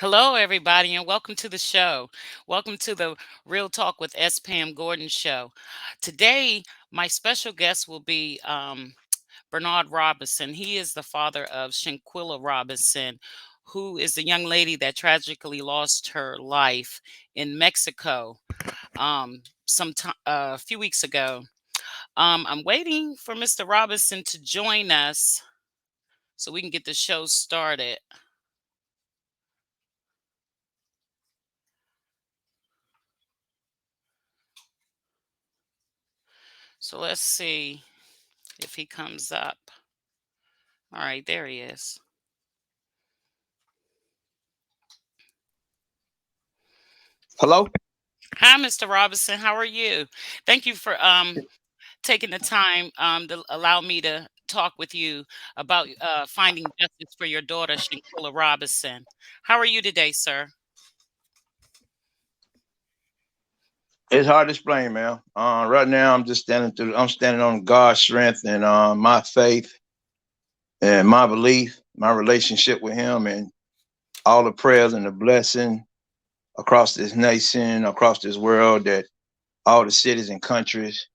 Hello, everybody, and welcome to the show. Welcome to the Real Talk with S. Pam Gordon show. Today, my special guest will be Bernard Robinson. He is the father of Shanquella Robinson, who is the young lady that tragically lost her life in Mexico a few weeks ago. I'm waiting for Mr. Robinson to join us so we can get the show started. So let's see if he comes up. All right, there he is. Hello? Hi, Mr. Robinson. How are you? Thank you for taking the time to allow me to talk with you about finding justice for your daughter, Shanquella Robinson. How are you today, sir? It's hard to explain, man. Right now, I'm standing on God's strength and my faith and my belief, my relationship with Him, and all the prayers and the blessing across this nation, across this world, that all the cities and countries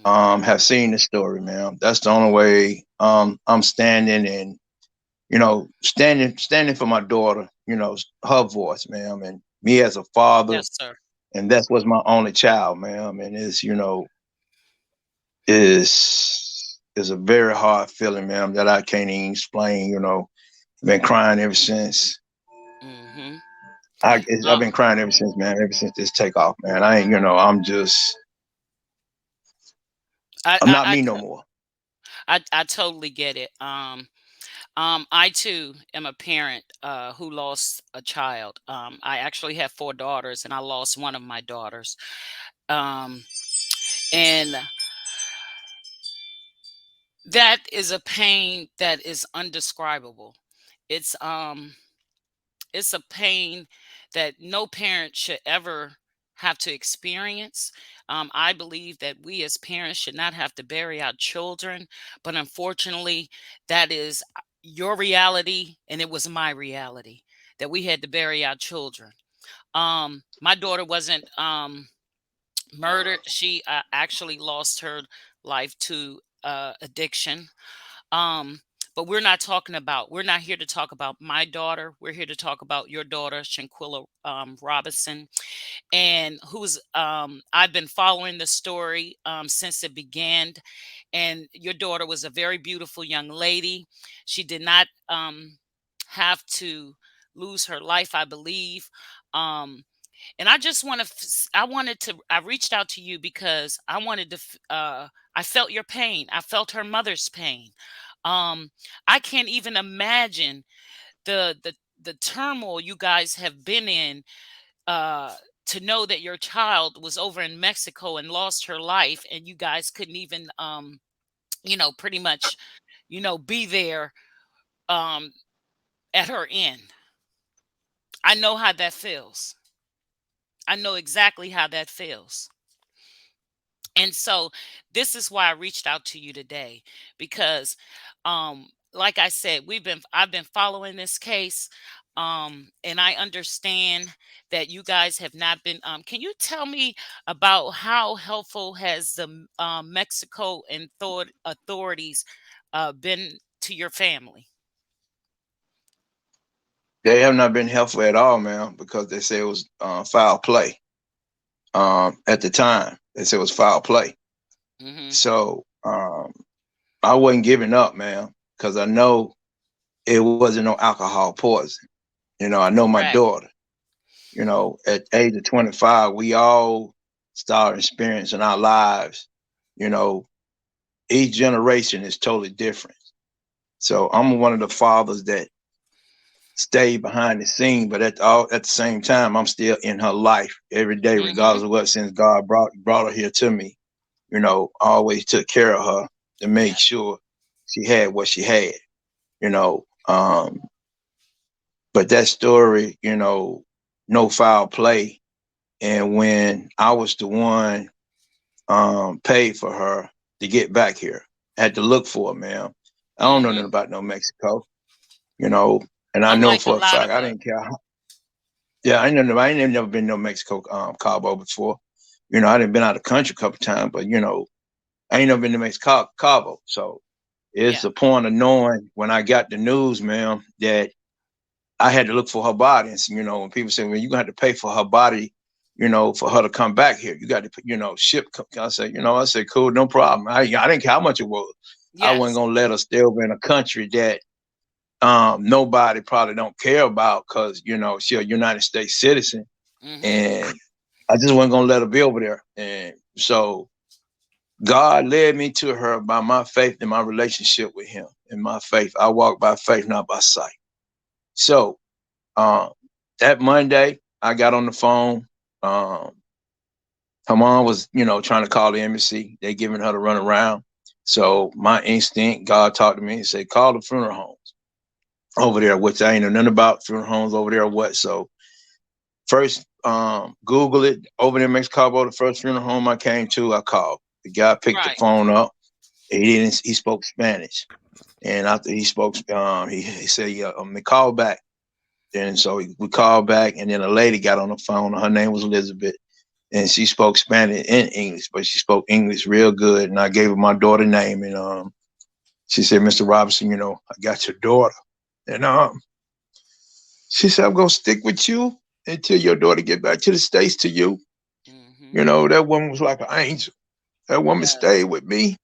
Hmm. have seen this story, man. That's the only way I'm standing and standing for my daughter, her voice, man, and me as a father, Yes, sir. and that's what's my only child, man. And is a very hard feeling, man, that I can't even explain. I've been crying ever since. Hmm. I've been crying ever since, man. Ever since this takeoff, man. I ain't, I, I'm I, not I, me no more. I totally get it. I too am a parent who lost a child. I actually have four daughters, and I lost one of my daughters. Um, and that is a pain that is undescribable. It's um it's a pain that no parent should ever have to experience. I believe that we as parents should not have to bury our children, but unfortunately, that is your reality, and it was my reality that we had to bury our children. My daughter wasn't murdered. She actually lost her life to addiction. Um, but we're not here to talk about my daughter. We're here to talk about your daughter, Shanquella Robinson, and I've been following the story since it began. And your daughter was a very beautiful young lady. She did not have to lose her life, I believe. Um, and I just want to, I reached out to you because I felt your pain. I felt her mother's pain. Um, I can't even imagine the, the, the turmoil you guys have been in, uh, to know that your child was over in Mexico and lost her life, and you guys couldn't even, pretty much, be there, um, at her end. I know how that feels. I know exactly how that feels. And so this is why I reached out to you today because like I said, I've been following this case, and I understand that you guys have not been can you tell me about how helpful has the Mexico and authorities been to your family? They have not been helpful at all, man, because they say it was foul play. At the time, they said it was foul play. Mhm. So I wasn't giving up, man, because I know it wasn't no alcohol poison. I know my Correct. daughter. At age of 25, we all start experiencing our lives. You know, each generation is totally different. So I'm one of the fathers that stayed behind the scene, but at the same time, I'm still in her life every day, regardless Mhm. of what. Since God brought her here to me, I always took care of her to make Yeah. sure she had what she had. You know, um, but that story, no foul play. And when I was the one paid for her to get back here, I had to look for her, man. I don't know nothing Mhm. about no Mexico, you know, and I know Unlike a for a lot fact of I us. didn't care. Yeah, I ain't never been to Mexico, Cabo before. I didn't been out of the country a couple times, but I ain't never been to Mexico, Cabo. So it's Yeah. the point of knowing when I got the news, man, that I had to look for her body. And when people say, "Well, you're gonna have to pay for her body," for her to come back here, you got to, ship. I said, I said, cool, no problem. I didn't care how much it was. I wasn't Yes. gonna let her stay over in a country that nobody probably don't care about because she's a United States citizen, Mhm. and I just wasn't gonna let her be over there. And so God led me to her by my faith and my relationship with Him. And my faith, I walk by faith, not by sight. So um, that Monday, I got on the phone. Um, Her mom was, trying to call the embassy. They giving her to run around. So my instinct, God talked to me and said, call the funeral homes over there, which I ain't know nothing about funeral homes over there or what. So first, Google it over there in Mexico. The first funeral home I came to, I called. The guy picked the Right. phone up. He spoke Spanish, and after he spoke, he said, "Yeah, call back." And so we called back, and then a lady got on the phone. Her name was Elizabeth, and she spoke Spanish and English, but she spoke English real good. And I gave her my daughter's name, and she said, "Mr. Robinson, I got your daughter." And she said, "I'm gonna stick with you until your daughter get back to the States to you." Mhm. That woman was like an angel. That woman stayed Yes. with me.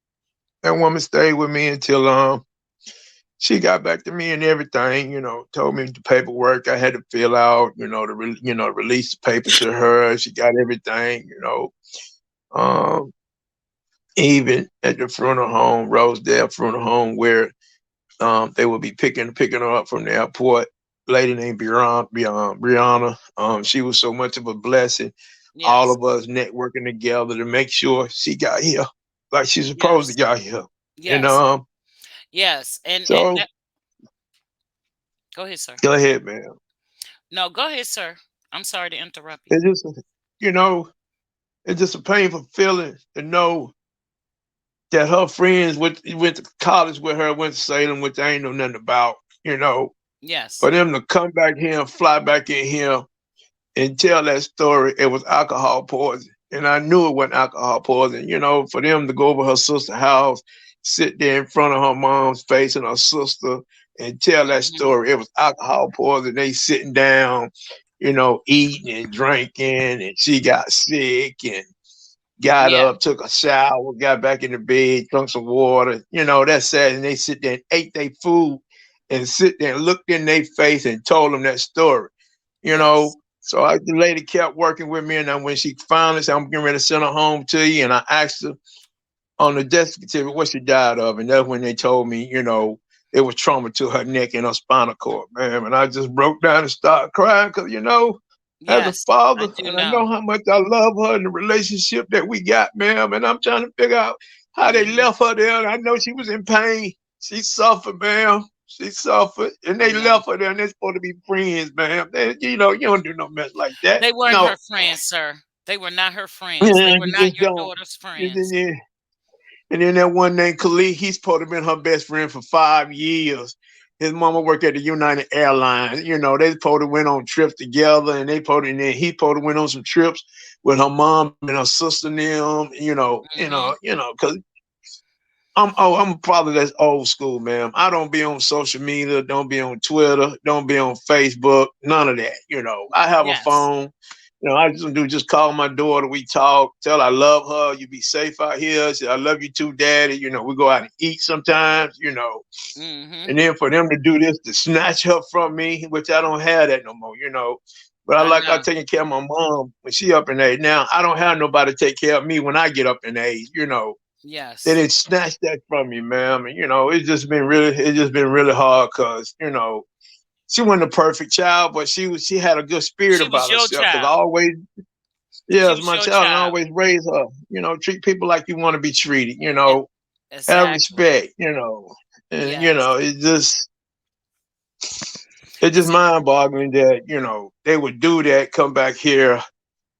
That woman stayed with me until she got back to me and everything. Told me the paperwork I had to fill out. Release the paper to her. She got everything. Um, Even at the funeral home, Rosedale Funeral Home, where they would be picking her up from the airport. Lady named Brianna. She was so much of a blessing. All Yes. of us networking together to make sure she got here like she's supposed to Yes. got here. And Yes. Yes. And so that, go ahead, sir. go ahead, man. No, go ahead, sir. I'm sorry to interrupt you. It's just you know, it's just a painful feeling to know that her friends went to college with her, went to Salem, which I ain't know nothing about. You know, Yes. for them to come back here and fly back in here and tell that story, it was alcohol poison. And I knew it wasn't alcohol poison. For them to go over her sister's house, sit there in front of her mom's face and her sister and tell that Mhm. story, it was alcohol poison. They sitting down, eating and drinking, and she got sick and got Yeah. up, took a shower, got back in the bed, drunk some water. That's sad. And they sit there and ate their food and sit there and looked in their face and told them that story. You know, Yes. so the lady kept working with me, and then when she finally said, "I'm getting ready to send her home to you," and I asked her on the death certificate what she died of, and that's when they told me, it was trauma to her neck and her spinal cord, man. And I just broke down and started crying because, as a Yes. I father, do and I know. know how much I love her and the relationship that we got, man. And I'm trying to figure out how they Mhm. left her there. And I know she was in pain. She suffered, man. She suffered, and I they know. left her there. And they're supposed to be friends, man. You don't do no mess like that. They weren't No, her friends, sir. They were not her friends. They you were not just your don't. daughter's And then, friends. yeah. And then that one named Khalid, he's supposed to have been her best friend for 5 years. His mama worked at the United Airlines. They supposed to went on trips together, and and then he supposed to went on some trips with her mom and her sister and them. Mhm. Because I'm a father that's old school, man. I don't be on social media, don't be on Twitter, don't be on Facebook, none of that. I have a Yes. phone. I just call my daughter. We talk. Tell her I love her. You be safe out here. Say, I love you too, Daddy. We go out and eat sometimes. Mhm. And then for them to do this to snatch her from me, which I don't have that no more. But I I know. taking care of my mom when she up in age. Now I don't have nobody to take care of me when I get up in age. They Yes. didn't snatch that from me, man. And it's just been really hard because she wasn't a perfect child, but she had a good spirit She was about your herself. Because I child. always, yeah, She it's was my your child, and I child. always raise her. Treat people like you want to be treated. E Have exactly. respect. And Yes. it's And just see, mind boggling that they would do that, come back here,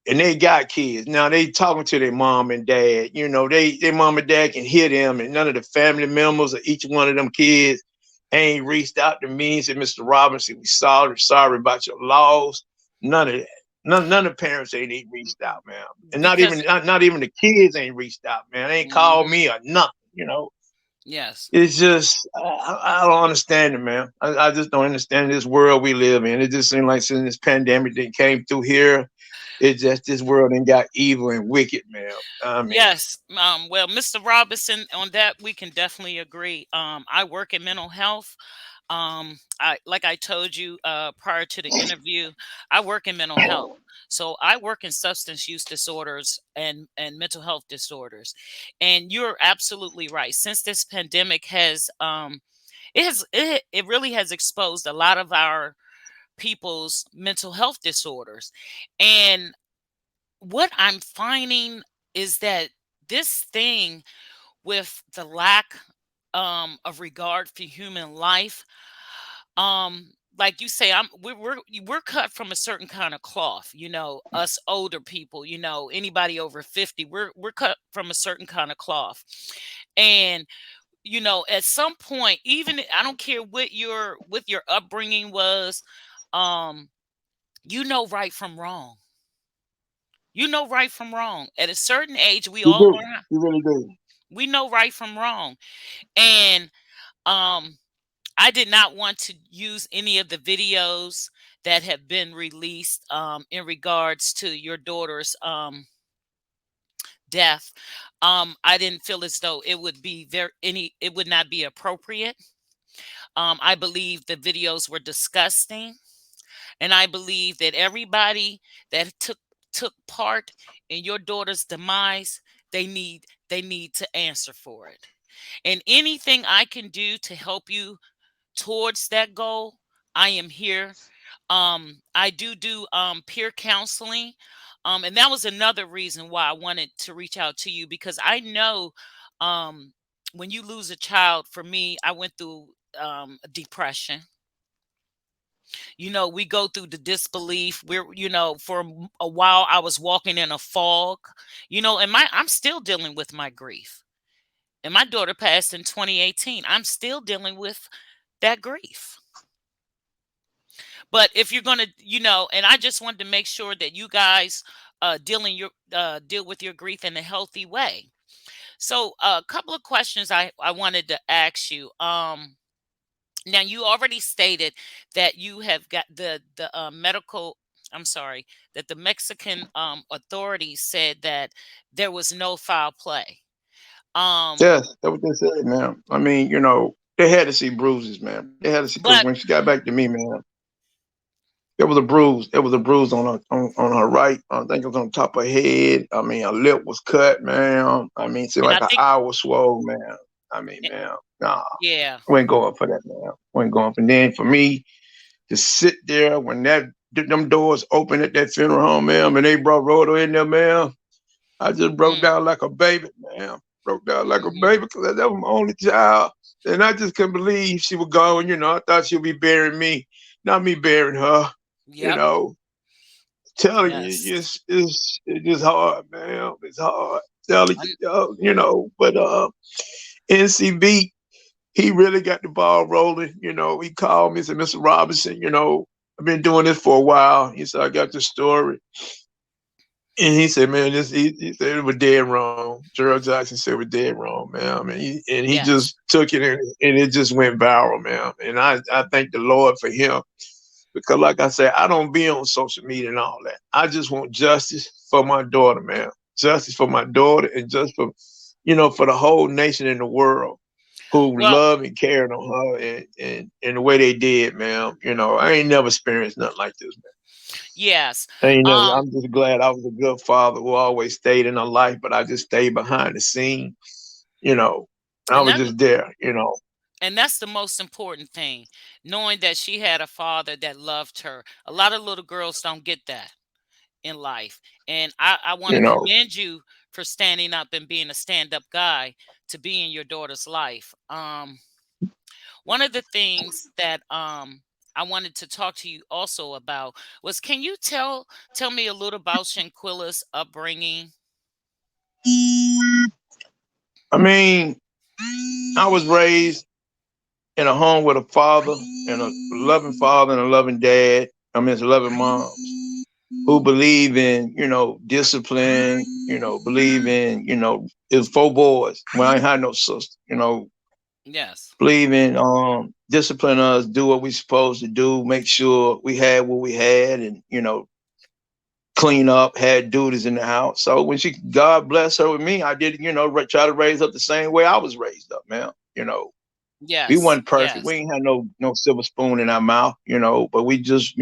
and they got kids. Now they talking to their mom and dad. Their mom and dad can hear them, and none of the family members of each one of them kids ain't reached out to me and said, "Mr. Robinson, we sorry about your loss." None of that. None of the parents ain't reached out, man, and not because even not even the kids ain't reached out, man. They ain't called mhm, me or nothing. You know, yes. it's just I don't understand it, man. I just don't understand this world we live in. It just seems like since this pandemic that came through here, it just this world and got evil and wicked, man. I mean, Yes. Well, Mr. Robinson, on that we can definitely agree. I work in mental health. I like I told you prior to the interview, I work in mental health. So I work in substance use disorders and mental health disorders. And you're absolutely right. Since this pandemic has it really has exposed a lot of our people's mental health disorders. And what I'm finding is that this thing with the lack of regard for human life, like you say, we're cut from a certain kind of cloth. You know, us older people, you know, anybody over 50, we're cut from a certain kind of cloth. And you know, at some point, even I don't care what your upbringing was, um, you know right from wrong. You know right from wrong. At a certain age, we you all do, learn. you really do. We know right from wrong. And um I did not want to use any of the videos that have been released in regards to your daughter's death. I didn't feel as though it would be it would not be appropriate. I believe the videos were disgusting, and I believe that everybody that took part in your daughter's demise, they need to answer for it. And anything I can do to help you towards that goal, I am here. I do peer counseling. And that was another reason why I wanted to reach out to you, because I know um when you lose a child, for me, I went through depression. You know, we go through the disbelief. You know, for a while I was walking in a fog, you know, and I'm still dealing with my grief. And my daughter passed in 2018. I'm still dealing with that grief. But if you're going to, you know, and I just wanted to make sure that you guys deal with your grief in a healthy way. So a couple of questions I wanted to ask you. Now you already stated that you have got the medical. I'm sorry, that the Mexican authorities said that there was no foul play. Um, Yes, that's what they said, man. I mean, you know, they had to see bruises, man. They had to see because but when she got back to me, man, there was a bruise. There was a bruise on on her right. I think it was on top of her head. I mean, her lip was cut, man. I mean, seemed and like I her think eye was swollen, man. I mean, eh, man, nah, yeah, we ain't going for that, man. We ain't going for. And then for me to sit there when them doors opened at that funeral home, man, and they brought Rhoda in there, man. I just broke mm, down like a baby, man. Broke down like a hmm, baby because that was my only child. And I just couldn't believe she was gone. You know, I thought she'd be burying me, not me burying her. You yep, know, telling you, yes. it's just hard, man. It's hard. Telling I, you, you know, but NCB, he really got the ball rolling. You know, he called me and said, Mr. Robinson, you know, I've been doing this for a while. He said, I got the story. And he said, man, he said it was dead wrong. Gerald Jackson said it was dead wrong, man. I mean, he yes. just took it and it just went viral, man. And I thank the Lord for him because, like I said, I don't be on social media and all that. I just want justice for my daughter, man. Justice for my daughter and just for, you know, for the whole nation and the world who Well, love and cared on her and the way they did, man. You know, I ain't never experienced nothing like this, man. yes. I ain't never. Um, I'm just glad I was a good father who always stayed in her life, but I just stayed behind the scene. You know, I and was that just there. You know, and that's the most important thing, knowing that she had a father that loved her. A lot of little girls don't get that in life. And I want you to know. commend you for standing up and being a stand-up guy to be in your daughter's life. One of the things that I wanted to talk to you also about was, can you tell me a little about Shanquella's upbringing? I mean, I was raised in a home with a father and a loving father and a loving dad. I mean, it's a loving mom. who believe in, discipline, believe in, it was four boys. Well, I ain't had no sister, Yes. believe in discipline us, do what we supposed to do, make sure we had what we had, and clean up, had duties in the house. So when she, God bless her with me, I did, try to raise up the same way I was raised up, man. We Yes. wasn't perfect. We Yes. ain't had no silver spoon in our mouth, but we just,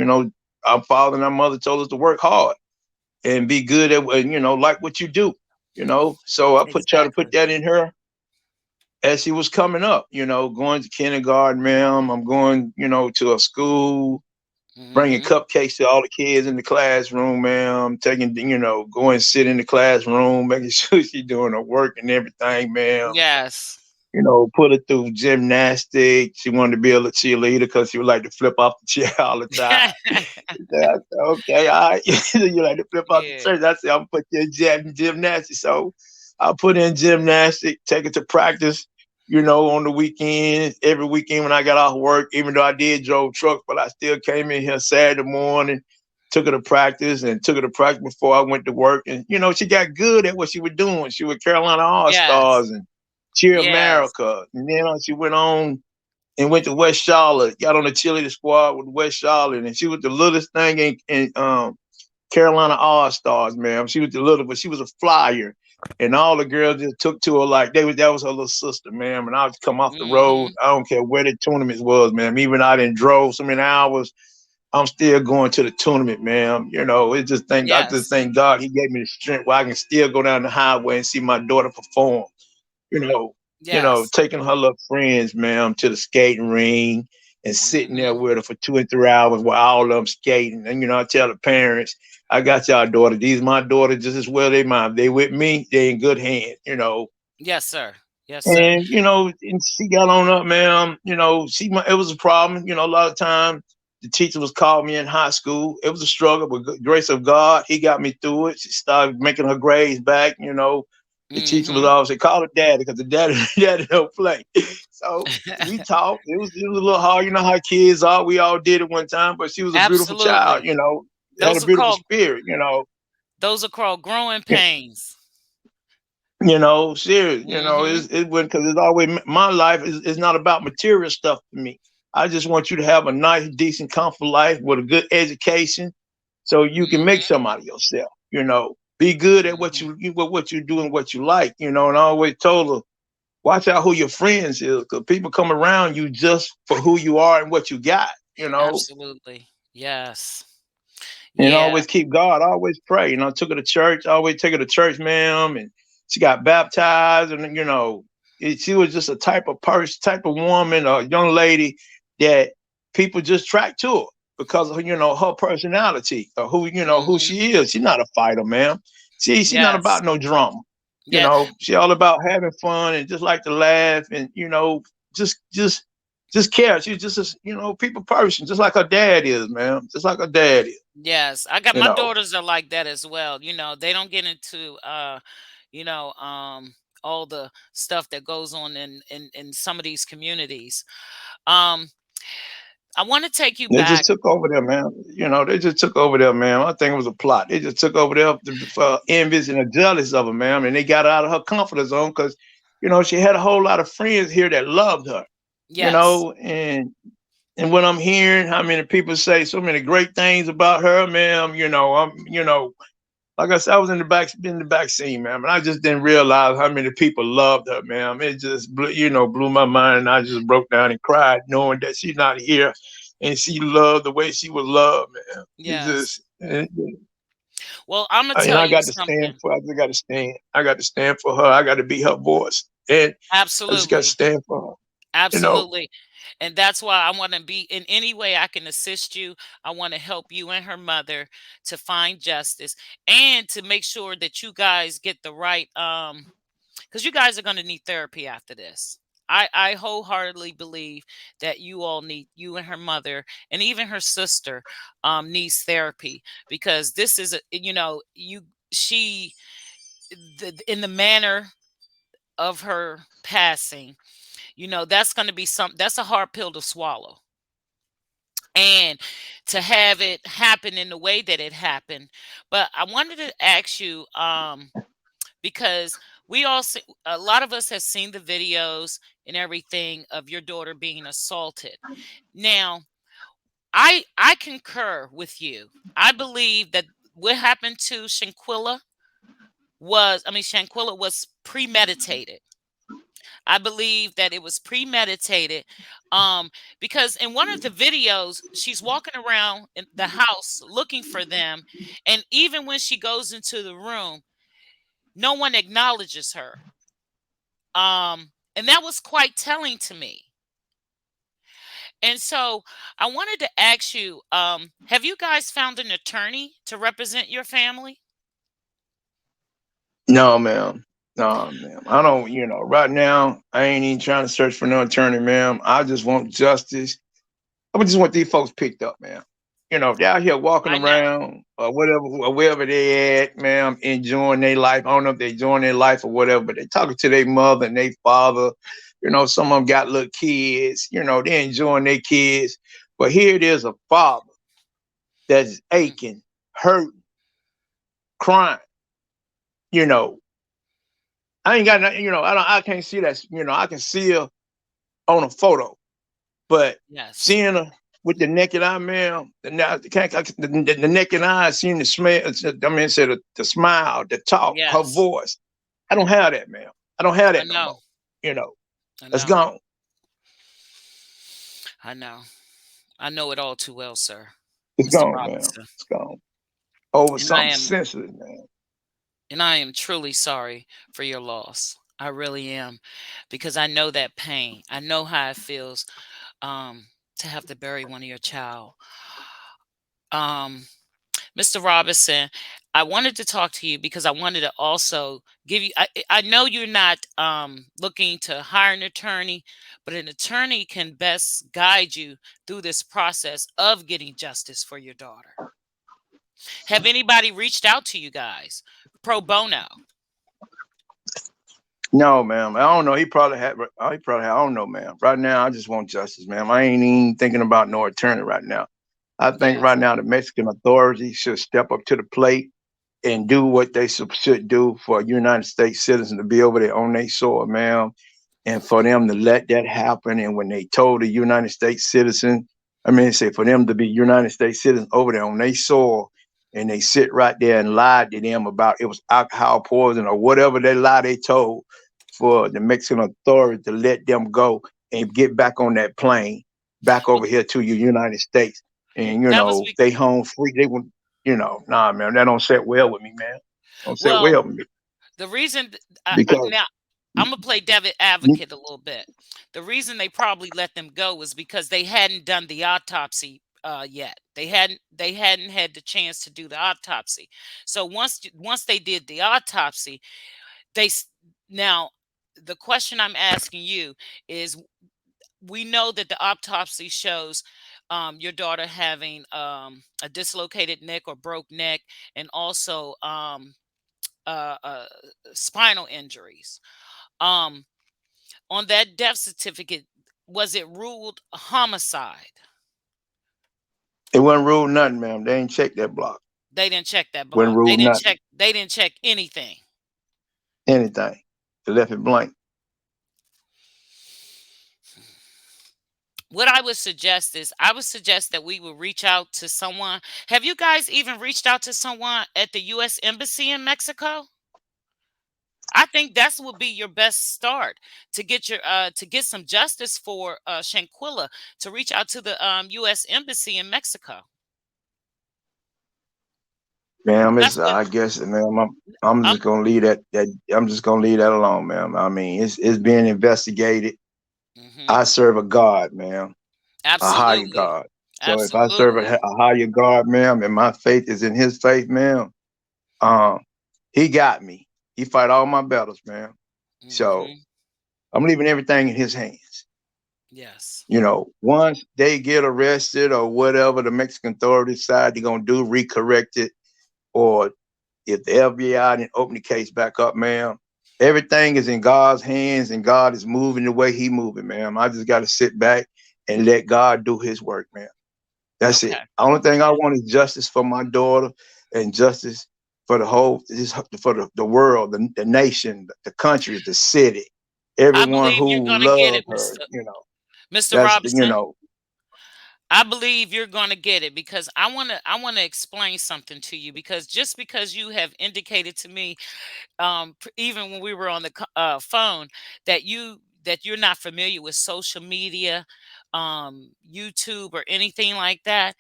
our father and our mother told us to work hard and be good at, like what you do. So I try to put Exactly. that in her as she was coming up, going to kindergarten, ma'am. I'm going, to a school, bringing Mhm. cupcakes to all the kids in the classroom, ma'am. Taking, going sit in the classroom, making sure she's doing her work and everything, ma'am. Yes. Put her through gymnastics. She wanted to be a cheerleader because she would like to flip off the chair all the time. I said, okay, all right. You like to flip off the Yeah. church. I said, I'm gonna put you in gymnastics. So I put in gymnastics, take it to practice, on the weekend, every weekend when I got off work, even though I did drove trucks, but I still came in here Saturday morning, took her to practice and took her to practice before I went to work. And, she got good at what she was doing. She was Carolina All Yes. Stars and Cheer Yes. America. And then she went on and went to West Charlotte, got on the cheerleader squad with West Charlotte, and she was the littlest thing in Carolina All Stars, man. She was the little, but she was a flyer, and all the girls just took to her like that was her little sister, man. And I would come off the road. Mhm. I don't care where the tournaments was, man. Even I didn't drove so many hours. I'm still going to the tournament, man. I just Yes. thank God He gave me the strength where I can still go down the highway and see my daughter perform you know, Yes. taking her little friends, ma'am, to the skating ring and sitting there Mhm. with her for 2 and 3 hours while all of them skating. And I tell the parents, I got y'all daughter. These my daughter just as well they mine. They with me, they in good hands. Yes, sir. Yes, sir. And and she got on up, ma'am. It was a problem. A lot of times the teacher was calling me in high school. It was a struggle, but grace of God, He got me through it. She started making her grades back. The teacher was Mhm. always say, "Call the daddy," because the daddy daddy don't play. So we talked. It was a little hard. You know how kids are. We all did it one time, but she was a beautiful child. Absolutely. Had a Those are beautiful called spirit. those are called growing pains. Serious. Mhm. It went because it's always my life is not about material stuff to me. I just want you to have a nice, decent, comfortable life with a good education, so you can make Mhm. some out of yourself. Be good at Mhm. what you do and what you like. And I always told her, watch out who your friends is, because people come around you just for who you are and what you got. Absolutely. Yes. And Yeah. always keep God. I always pray. I took her to church. I always take her to church, ma'am, and she got baptized. And she was just a type of person, type of woman, a young lady that people just track to her because of her personality or who Mhm. she is. She's not a fighter, ma'am. She's not Yes. about no drama. Yeah. She all about having fun and just like to laugh and just just just care. She's just a people person, just like her dad is, man. Just like her dad is. Yes. I got You my know, daughters are like that as well. They don't get into you know, all the stuff that goes on in some of these communities. Um I want to take you they just back. took over there, man. They just took over there, man. I think it was a plot. They just took over there for envious and jealous of her, man. And they got her out of her comfort zone because, she had a whole lot of friends here that loved her. Yes. And when I'm hearing how many people say so many great things about her, man, I'm, like I said, I was in the back scene, man, and I just didn't realize how many people loved her, man. It just blew my mind, and I just broke down and cried, knowing that she's not here, and she loved the way she was loved, man. It Yes. just, Well, I'm gonna and tell I you got to stand something. for. I just got to stand. I got to stand for her. I got to be her voice, and I just got to Absolutely. stand for her. You know, Absolutely. And that's why I want to be in any way I can assist you. I want to help you and her mother to find justice and to make sure that you guys get the right because you guys are going to need therapy after this. I wholeheartedly believe that you and her mother and even her sister needs therapy because this is she in the manner of her passing, that's going to be that's a hard pill to swallow. and to have it happen in the way that it happened. But I wanted to ask you, because we all see, a lot of us have seen the videos and everything of your daughter being assaulted. Now, I concur with you. I believe that what happened to Shanquella was premeditated. I believe that it was premeditated, um, because in one of the videos, she's walking around in the house looking for them, and even when she goes into the room, no one acknowledges her. And that was quite telling to me. And so I wanted to ask you, have you guys found an attorney to represent your family? No, ma'am. No, ma'am. I don't, right now, I ain't even trying to search for no attorney, ma'am. I just want justice. I just want these folks picked up, man. They're out here walking I know. around or whatever, or wherever they at, ma'am, enjoying their life. I don't know if they're enjoying their life or whatever, but they talking to their mother and their father. Some of them got little kids. They're enjoying their kids. But here it is, a father that's Mm, aching, hurting, crying. You know, I ain't got nothing. I can't see that. I can see her on a photo. But yes. seeing her with the naked eye, man, the naked eye, seeing the smell, said the smile, the talk, her Yes. voice. I don't have that, man. I don't have I that no know. more. You know, I it's know. gone. I know. I know it all too well, sir. It's Mr. gone, man. Robinson. It's gone. Over And I something am sensitive, man. and I am truly sorry for your loss. I really am, because I know that pain. I know how it feels, um, to have to bury one of your child. Um, Mr. Robinson, I wanted to talk to you because I wanted to also give you. I know you're not looking to hire an attorney, but an attorney can best guide you through this process of getting justice for your daughter. Have anybody reached out to you guys pro bono? No, ma'am. I don't know. He probably had. He probably had. I don't know, ma'am. Right now, I just want justice, ma'am. I ain't even thinking about no attorney right now. I think Yes, right now the Mexican authorities should step up to the plate and do what they should do for a United States citizen to be over there on their soil, ma'am, and for them to let that happen. And when they told the United States citizen, say for them to be United States citizens over there on their soil, and they sit right there and lied to them about it was alcohol poison or whatever they lie they told for the Mexican authority to let them go and get back on that plane back well, over here to the United States. And that was they home free. They would, nah, man, that don't set well with me, man. Don't set well. well with me The reason because now I'm gonna play David advocate a little bit. The reason they probably let them go was because they hadn't done the autopsy yet. They hadn't had the chance to do the autopsy. So once they did the autopsy, they s- now the question I'm asking you is, we know that the autopsy shows your daughter having a dislocated neck or broke neck, and also uh, uh, spinal injuries. Um, on that death certificate, was it ruled a homicide? it wasn't ruled nothing, ma'am. They ain't checked that block. They didn't check that Wasn't block. They ruled didn't nothing, check. They didn't check anything. anything. They left it blank. What I would suggest that we would reach out to someone. Have you guys even reached out to someone at the U.S. Embassy in Mexico? I think that's would be your best start to get some justice for Shanquella, to reach out to the U.S. Embassy in Mexico. Ma'am, That's what I guess, ma'am, I'm I'm. just gonna leave that I'm just gonna leave that alone, ma'am. It's being investigated. Mhm. I serve a God, ma'am, a higher Absolutely. God. So if I serve Absolutely. a higher God, ma'am, and my faith is in His faith, ma'am, um, He got me. He fight all my battles, ma'am. So Mhm. I'm leaving everything in His hands. Yes. Once they get arrested or whatever the Mexican authorities decide they're gonna do, recorrect it, or if the FBI didn't open the case back up, ma'am, everything is in God's hands and God is moving the way He moving, ma'am. I just got to sit back and let God do His work, ma'am. That's it. Okay. Only thing I want is justice for my daughter and justice for the whole, for the world, the nation, the country, the city, I everyone believe you're who gonna get love it, her. Mr. That's Robinson. I believe you're going to get it because I want to explain something to you because just because you have indicated to me even when we were on the phone that you're not familiar with social media, YouTube or anything like that,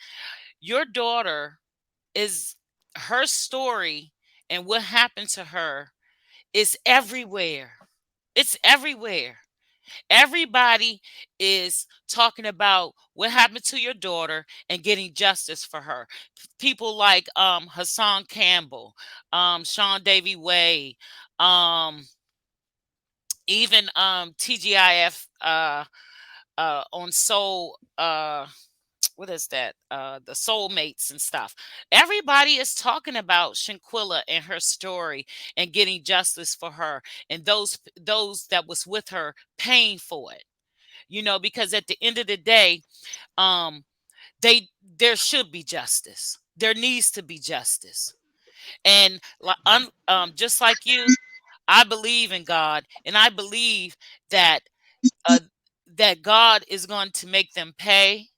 your daughter is her story and what happened to her is everywhere. It's everywhere. Everybody is talking about what happened to your daughter and getting justice for her. People like Hassan Campbell, Sean Davy Way, um, even TGIF on Soul. What is that? The soulmates and stuff. Everybody is talking about Shanquella and her story and getting justice for her and those that was with her paying for it. Because at the end of the day, um, there should be justice. There needs to be justice. And just like you, I believe in God, and I believe that uh, that God is going to make them pay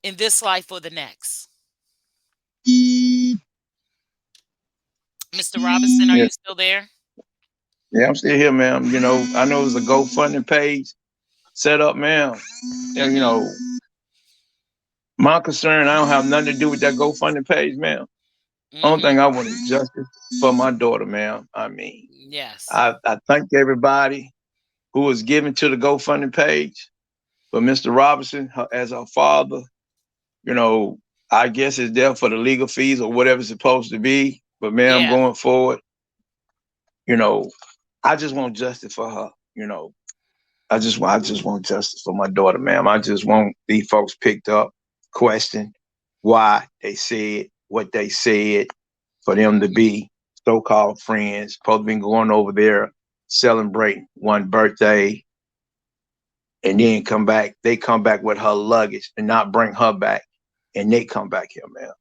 in this life or the next. Mr. Robinson, are yeah, you still there? yeah, I'm still here, ma'am. I know there's a GoFundMe page set up, ma'am. And Mm-hmm. my concern, I don't have nothing to do with that GoFundMe page, ma'am. Only Mm-hmm. thing I want is justice for my daughter, ma'am. I mean, Yes. I thank everybody who was given to the GoFundMe page. But Mr. Robinson, as her father, you know, I guess it's there for the legal fees or whatever it's supposed to be. But ma'am, Yeah. going forward, you know, I just want justice for her. I just want justice for my daughter, ma'am. I just want these folks picked up, questioned why they said what they said, for them to Mm-hmm. be so-called friends, supposed to be going over there celebrating one birthday, and then come back. They come back with her luggage and not bring her back, and they come back here, man.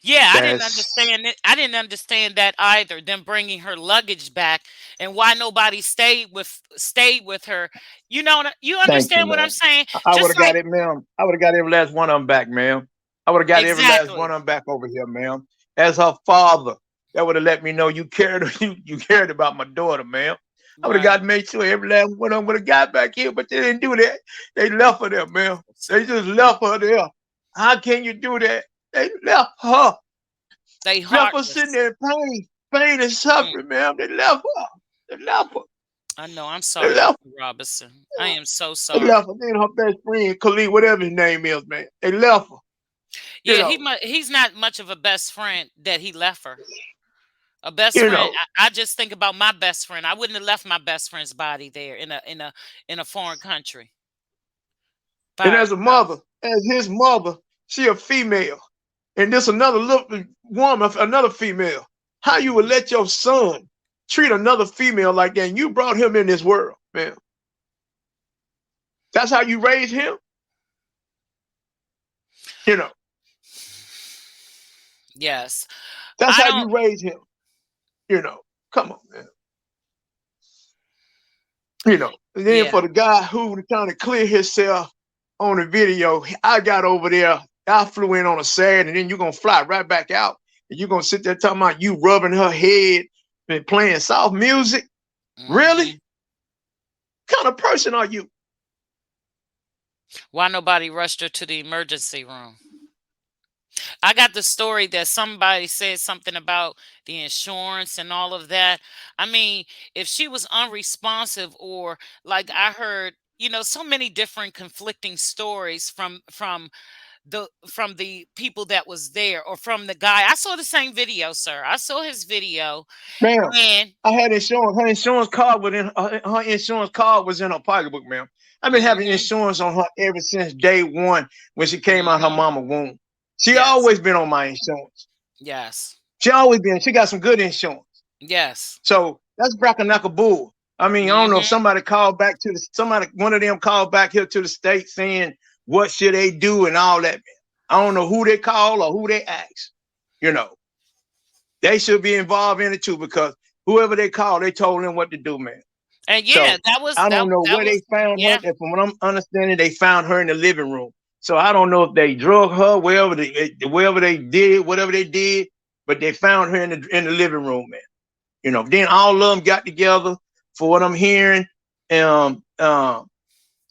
Yeah, I didn't That's understand it. I didn't understand that either. Them bringing her luggage back and why nobody stayed with her. You Thank you, understand what I'm man. saying? I would Just have got like it, ma'am. I would have got every last one of them back, ma'am. I would have got every last one exactly of them back over here, ma'am. As her father, that would have let me know you cared. You cared about my daughter, ma'am. I would have right. got made sure every last one of them would have got back here, but they didn't do that. They left her there, ma'am. They just left her there. How can you do that? They They left her sitting heartless. there in pain and Mm, suffering, ma'am. They left her. They left her. I know. I'm They sorry, left Mr. Robinson. I am so They sorry. left her. Then her best friend, Khalid, whatever his name is, man. They left her. You Yeah, know, he's not much of a best friend that he left her. A best you friend. know. I just think about my best friend. I wouldn't have left my best friend's body there in a foreign country And by as a mother, herself. as his mother, she a female. And this another little woman, another female. How you would Hmm. let your son treat another female like that? And you brought him in this world, man. That's how you raise him? You know, Yes, that's I how don't. you raise him. You know, come on, man. And then Yeah. for the guy who was trying to clear himself on the video, I got over there. I flew in on a Saturday, and then you're gonna fly right back out, and you're gonna sit there talking about you rubbing her head and playing soft music. Really? Hmm. What kind of person are you? Why nobody rushed her to the emergency room? I got the story that somebody said something about the insurance and all of that. I mean, if she was unresponsive or like I heard, so many different conflicting stories from the people that was there or from the guy. I saw the same video, sir. I saw his video Ma'am, and I had insurance. Her insurance card was in her insurance card was in her pocketbook, ma'am. I've been having mhm, insurance on her ever since day one when she came out her mhm. mama womb. She Yes. always been on my insurance. Yes. She always been. She got some good insurance. Yes. So that's Brackanacker Bull. I mean, I don't know if Mhm. somebody called back one of them called back here to the state saying what should they do and all that. I don't know who they call or who they ask. You know, they should be involved in it too because whoever they call, they told them what to do, man. And yeah, So that was I that don't know that where they was found her. yeah. And from what I'm understanding, they found her in the living room. So I don't know if they drug her wherever they did, whatever they did, but they found her in the living room, man. You know, then all of them got together for what I'm hearing, um, um,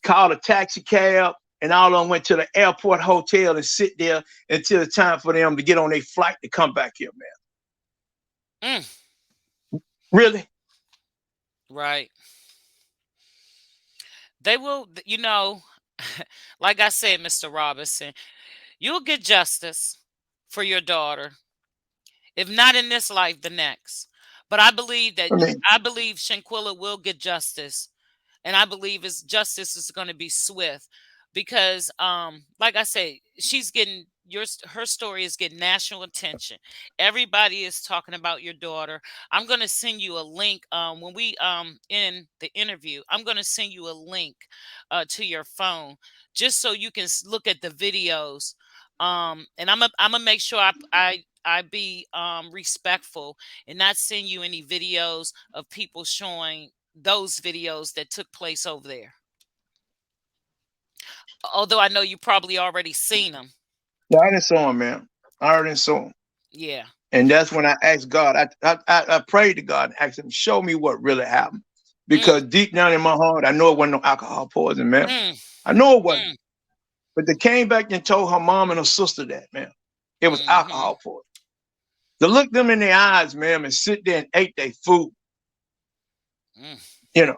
called a taxi cab, and all of them went to the airport hotel and sit there until it's time for them to get on their flight to come back here, man. Mm, Really? right. They will, like I said, Mr. Robinson, you'll get justice for your daughter, if not in this life, the next. But I mean, I believe Shanquella will get justice, and I believe his justice is going to be swift because, like I say, she's getting her story is getting national attention. Everybody is talking about your daughter. I'm going to send you a link when we in the interview. I'm going to send you a link to your phone just so you can look at the videos. And I'm gonna make sure I be respectful and not send you any videos of people showing those videos that took place over there. Although I know you probably already seen them. yeah, I didn't saw him, man. I already saw him. Yeah. And that's when I asked God. I prayed to God and asked him, show me what really happened. Mm, Because deep down in my heart, I know it wasn't no alcohol poison, man. mm, I know it wasn't. mm, But they came back and told her mom and her sister that, man. It was mm-hmm, alcohol poison. To look them in their eyes, man, and sit there and ate their food, mm. you know.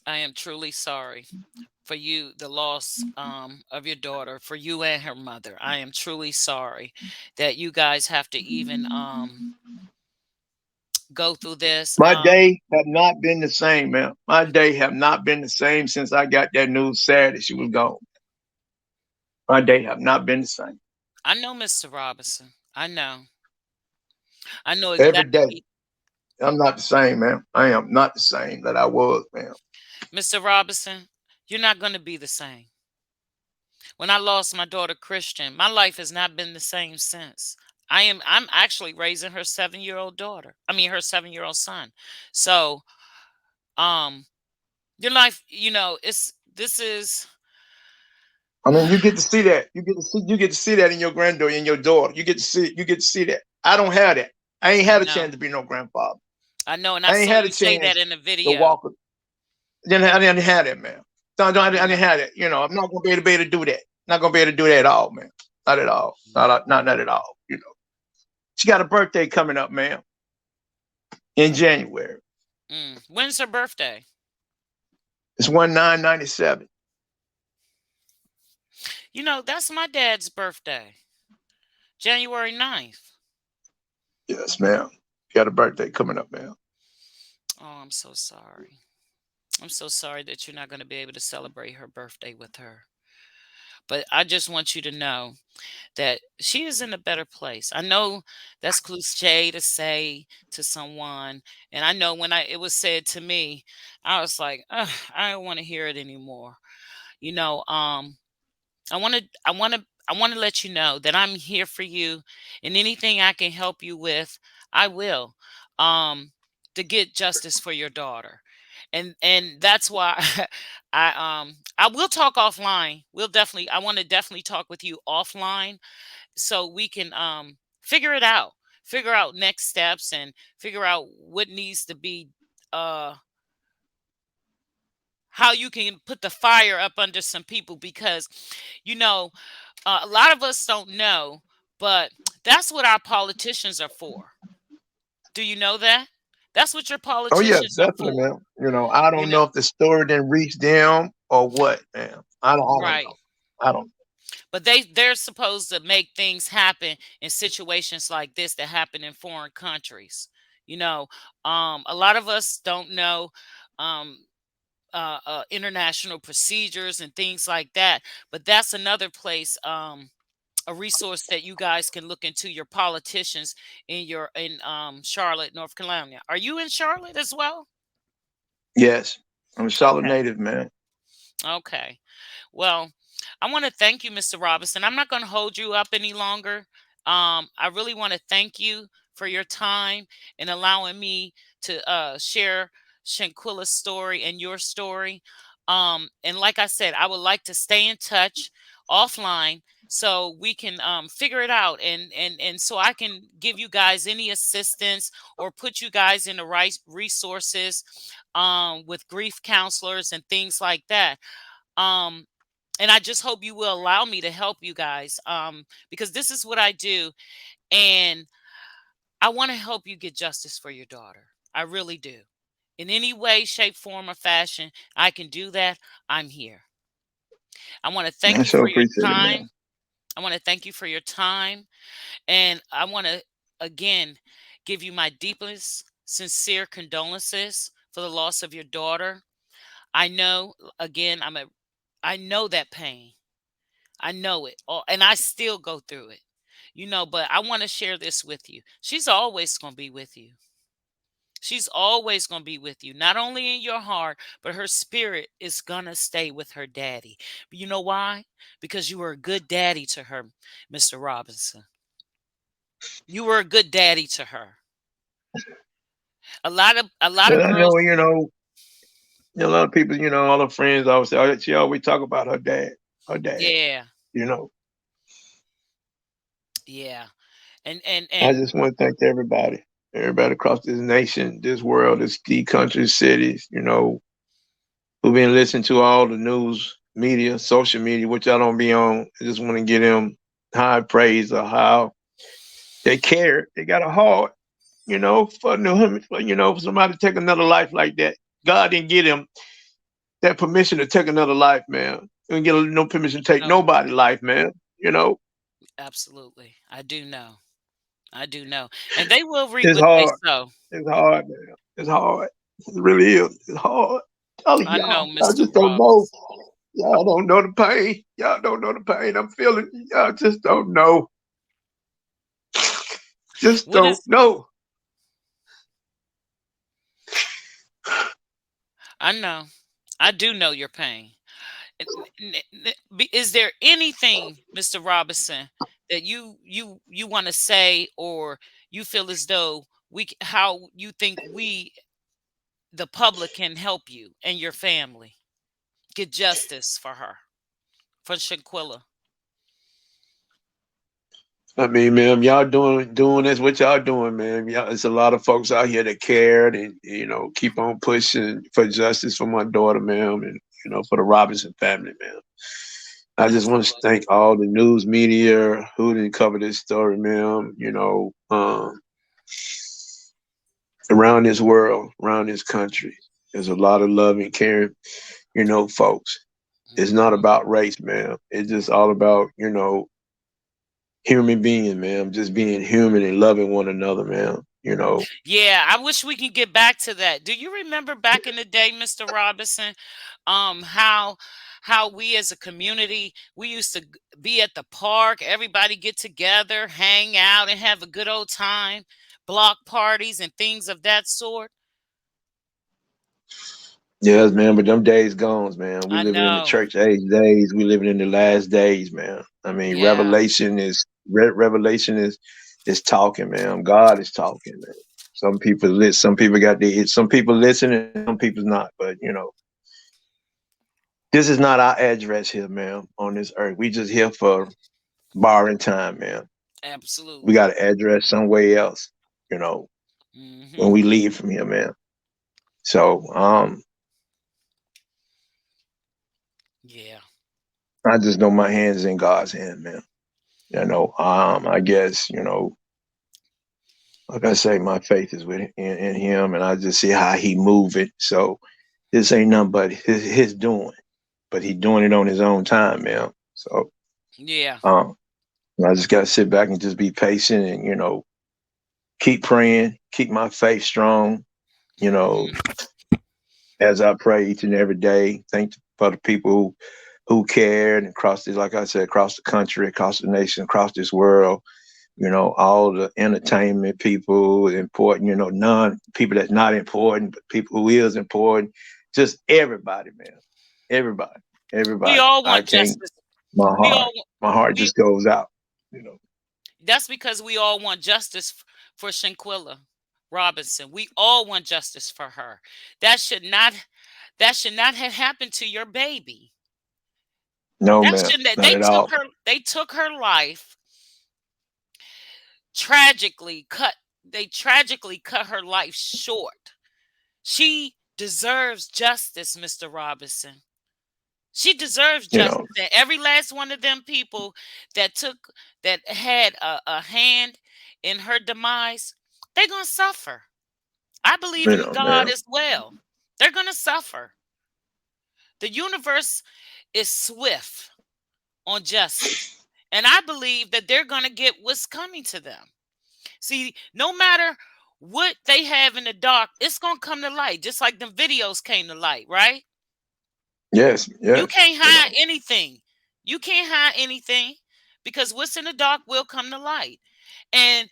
I am truly sorry for you, the loss of your daughter, for you and her mother. I am truly sorry that you guys have to even go through this. My day have not been the same, man. My day have not been the same since I got that news Saturday she was gone. My day have not been the same. I know, Mr. Robinson. I know. I know Every day. exactly. I'm not the same, man. I am not the same that I was, man. Mr. Robinson, you're not going to be the same. When I lost my daughter Christian, my life has not been the same since. I'm actually raising her 7-year-old daughter. I mean her 7-year-old son. So, um your life, it's this is I mean, you get to see that. You get to see that in your granddaughter and your daughter. You get to see that. I don't have that. I ain't I had a know. chance to be no grandfather. I know, and I I ain't saw had a you say that chance in the to video. walk. I didn't have that, man. I I know. didn't have that. You know, I'm not gonna be able to do that. Not gonna be able to do that at all, man. Not at all. Not at all. You know, she got a birthday coming up, man, in January. When's her birthday? It's 1997. That's my dad's birthday. January 9th. Yes, ma'am. Got a birthday coming up, man. Oh, I'm so sorry. I'm so sorry that you're not going to be able to celebrate her birthday with her. But I just want you to know that she is in a better place. I know that's cliche to say to someone, and I know when I it was said to me, I was like, "Ugh, I don't want to hear it anymore." You know, I want to, I want to, I want to let you know that I'm here for you, and anything I can help you with, I will, um, to get justice for your daughter, and that's why I will talk offline. I want to definitely talk with you offline so we can figure it out, figure out next steps, and figure out what needs to be uh how you can put the fire up under some people because you know a lot of us don't know, but that's what our politicians are for. Do you know that? That's what your Oh yeah, politicians are definitely, for. man. You know, I You don't know, know if the story didn't reach them or what, man. I don't right. know. I don't. But they're supposed to make things happen in situations like this that happen in foreign countries. You know, a lot of us don't know um, international procedures and things like that. But that's another place, a resource that you guys can look into. Your politicians in Charlotte, North Carolina. Are you in Charlotte as well? Yes, I'm a solid Okay. native, man. Okay. Well, I want to thank you, Mr. Robinson. I'm not going to hold you up any longer. I really want to thank you for your time and allowing me to share Shanquella's story and your story. And like I said, I would like to stay in touch offline so we can figure it out, and so I can give you guys any assistance or put you guys in the right resources with grief counselors and things like that. Um, and I just hope you will allow me to help you guys, because this is what I do, and I want to help you get justice for your daughter. I really do. In any way, shape, form, or fashion, I can do that. I'm here. I want to I thank you so for your appreciate it, time. man. I want to thank you for your time, and I want to again give you my deepest, sincere condolences for the loss of your daughter. I know, again, I know that pain. I know it. And I still go through it. But I want to share this with you. She's always going to be with you. She's always going to be with you, not only in your heart, but her spirit is going to stay with her daddy. But you know why? Because you were a good daddy to her, Mr. Robinson. You were a good daddy to her. A lot of And I girls, know, a lot of people, all her friends always say, oh, she always talk about her dad, yeah, you know. yeah. And I just want to thank everybody across this nation, this world, these countries, cities, who've been listening to all the news, media, social media, which I don't be on. I just want to give them high praise of how they care. They got a heart, for somebody to take another life like that. God didn't give them that permission to take another life, man. Didn't get no permission to take no, nobody's life, man. absolutely. I do know. I do know. And they will reap It's what they hard. sow. It's hard, man. It's hard. It really is. It's hard. Telling I know, y'all, I Mr. just don't know. Robbins. Y'all don't know the pain. Y'all don't know the pain I'm feeling. Y'all just don't know. Just What don't is know. I know. I do know your pain. Is there anything, Mr. Robinson, that you want to say, or you feel as though how you think we, the public, can help you and your family get justice for her, for Shanquella? I mean, man, y'all doing this. What y'all doing, man? Y'all, there's a lot of folks out here that cared and keep on pushing for justice for my daughter, ma'am, and for the Robinson family, man. I just want to thank Absolutely. all the news media who didn't cover this story, ma'am. Around this world, around this country, there's a lot of love and caring, folks. It's not Hmm. about race, man. It's just all about, human being, man. Just being human and loving one another, man. Yeah, I wish we could get back to that. Do you remember back in the day, Mr. Robinson, how we as a community, we used to be at the park, everybody get together, hang out, and have a good old time, block parties and things of that sort? Yes, man. But them days gone, man. We I living in the know. church age days. We living in the last days, man. I mean, Yeah, Revelation is talking, man. God is talking, man. Some people got the some people listen and some people's not. But this is not our address here, man. On this earth, we just here for borrowing time, man. We absolutely. got an address somewhere else, you know, when Hmm. we leave from here, man. So Yeah. I just know my hands in God's hand, man. I guess, like I say, my faith is in him and I just see how he move it. So this ain't nothing but his doing. But he doing it on his own time, man. So Yeah. um I just gotta sit back and just be patient and, keep praying, keep my faith strong, you know, Hmm. as I pray each and every day. Thank for the people who cared and across this, like I said, across the country, across the nation, across this world. All the entertainment people, important, non people that's not important, but people who is important. Just everybody, man. Everybody. Everybody. We all I want can't. justice. My We heart. all My heart we just goes out. You know. That's because we all want justice for Shanquella Robinson. We all want justice for her. That should not that should not have happened to your baby. No, That man. shouldn't Not at all. they took her life tragically cut they tragically cut her life short. She deserves justice, Mr. Robinson. She deserves You know. justice. And every last one of them people that took that had a hand in her demise, they're gonna suffer. I believe You in know, God man. as well. They're gonna suffer. The universe is swift on justice. And I believe that they're gonna get what's coming to them. See, no matter what they have in the dark, it's gonna come to light, just like the videos came to light, right? Yes. You Yes. can't You hide know. anything. You can't hide anything because what's in the dark will come to light. And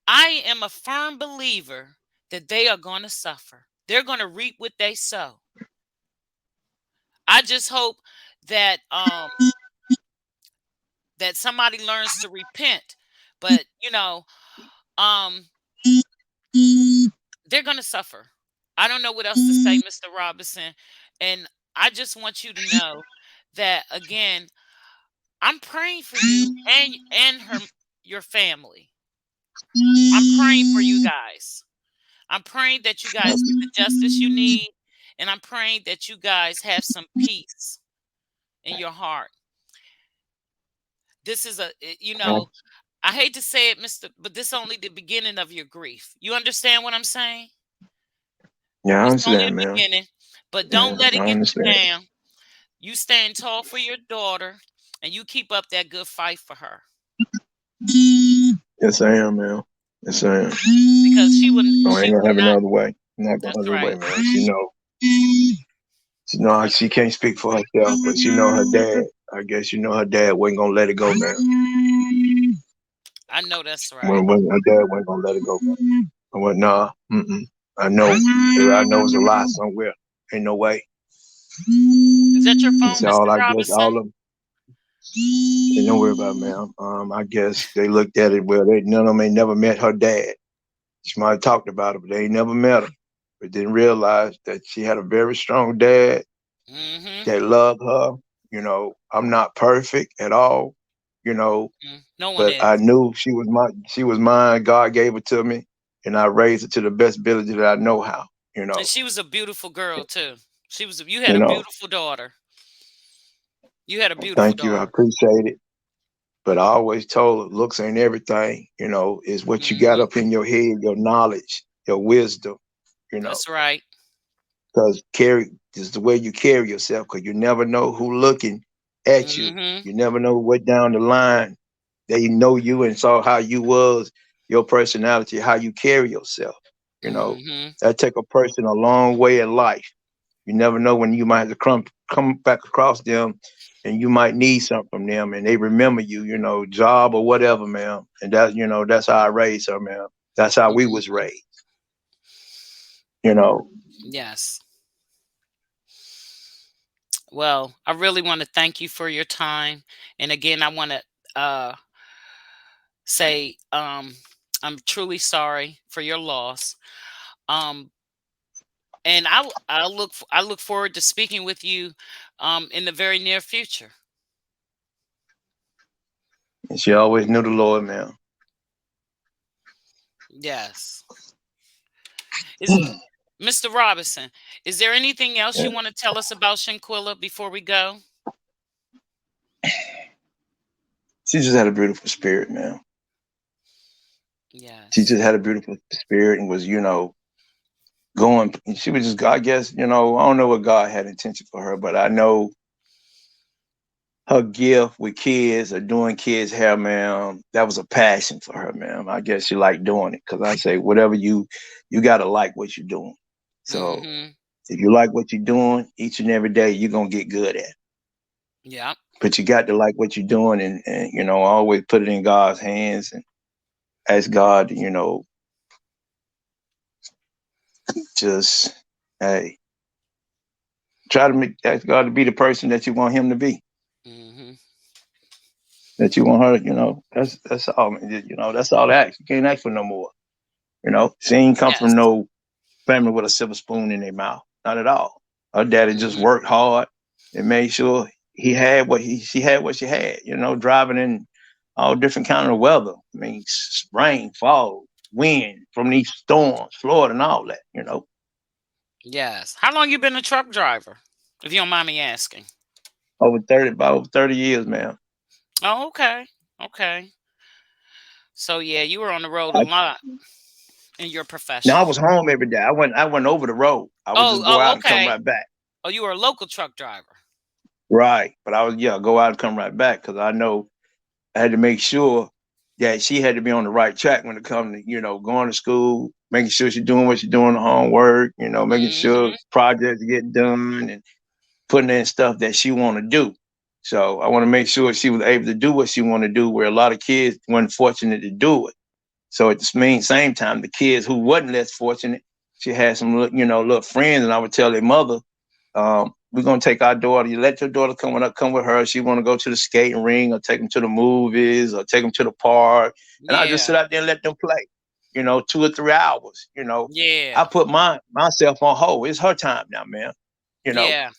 I am a firm believer that they are going to suffer. They're going to reap what they sow. I just hope that that somebody learns to repent. But, um they're going to suffer. I don't know what else to say, Mr. Robinson. And I just want you to know that again, I'm praying for you and your family. I'm praying for you guys. I'm praying that you guys get the justice you need, and I'm praying that you guys have some peace in your heart. This is I hate to say it, Mister, but this is only the beginning of your grief. You understand what I'm saying? Yeah, I It's only understand, the man. beginning, but Yeah, don't let I it get you understand. down. You stand tall for your daughter, and you keep up that good fight for her Yes, I am, man. Yes, I am. because she would I she ain't gonna would have not. another way. Not gonna That's have another way, right. man. She can't speak for herself, but she know her dad. I guess her dad wasn't gonna let it go, man. I know that's right. When her dad wasn't gonna let it go. I went, nah, I know. I know it's a lie somewhere. Ain't no way. Is that your He phone, said, Mister all I guess, Robinson? all of them. Hey, don't worry about it, man. I guess they looked at it. Well, none of them ain't never met her dad. She might have talked about it, but they ain't never met her. But didn't realize that she had a very strong dad Mm-hmm. that loved her. I'm not perfect at all. You know, No one but I is. knew she was mine. God gave her to me, and I raised her to the best ability that I know how. You And know, she was a beautiful girl too. You had you a know. beautiful daughter. You had a beautiful Thank you. I daughter. appreciate it. But I always told her, looks ain't everything. Is what you got Hmm. up in your head, your knowledge, your wisdom. You know, That's right. because carry is the way you carry yourself. Because you never know who looking at you. Hmm. You never know what down the line they know you and saw how you was, your personality, how you carry yourself. You know, Hmm. that take a person a long way in life. You never know when you might have to come back across them, and you might need something from them, and they remember you. Job or whatever, man. And that's how I raised her, man. That's how we was Hmm. raised. You know. Yes. Well, I really want to thank you for your time. And again, I want to say I'm truly sorry for your loss. Um, and I look forward to speaking with you in the very near future. And she always knew the Lord, man. Yes. Is Mr. Robinson, is there anything else you Yeah. want to tell us about Shanquella before we go? She just had a beautiful spirit, man. She Yes. just had a beautiful spirit and was, going. She was just, I guess, I don't know what God had intention for her, but I know her gift with kids or doing kids' hair, man, that was a passion for her, man. I guess she liked doing it because I say, whatever you got to like what you're doing. So Mhm. if you like what you're doing each and every day, you're going to get good at it. Yep. But you got to like what you're doing and always put it in God's hands and ask God, just, hey, try to ask God to be the person that you want him to be, Mhm. that you want her. That's all. That's all I ask. You can't ask for no more. She ain't come from Yes. no family with a silver spoon in their mouth. Not at all. Her daddy just Mhm. worked hard and made sure he had what she had what she had. Driving in all different kind of weather. I mean, rain, fall, wind from these storms, Florida, and all that. Yes. How long you been a truck driver? If you don't mind me asking. About over 30 years, man. Oh, okay. Okay. So yeah, you were on the road a I, lot in your Now I profession. was home every day. I went over the road. I would Oh, just go oh, out and come okay. right back. Oh, you were a local truck driver. Right, but I was go out and come right back because I know I had to make sure that she had to be on the right track when it comes to, going to school, making sure she's doing what she's doing, the homework, making sure Mhm. projects get done and putting in stuff that she want to do. So I want to make sure she was able to do what she want to do, where a lot of kids weren't fortunate to do it. So at the same time, the kids who wasn't less fortunate, she had some, little friends, and I would tell their mother, we're gonna take our daughter. You let your daughter come with her. She want to go to the skating ring, or take them to the movies, or take them to the park, and I just Yeah. sit out there and let them play. 2 or 3 hours. Yeah. I put myself on hold. It's her time now, man. You know, Yeah.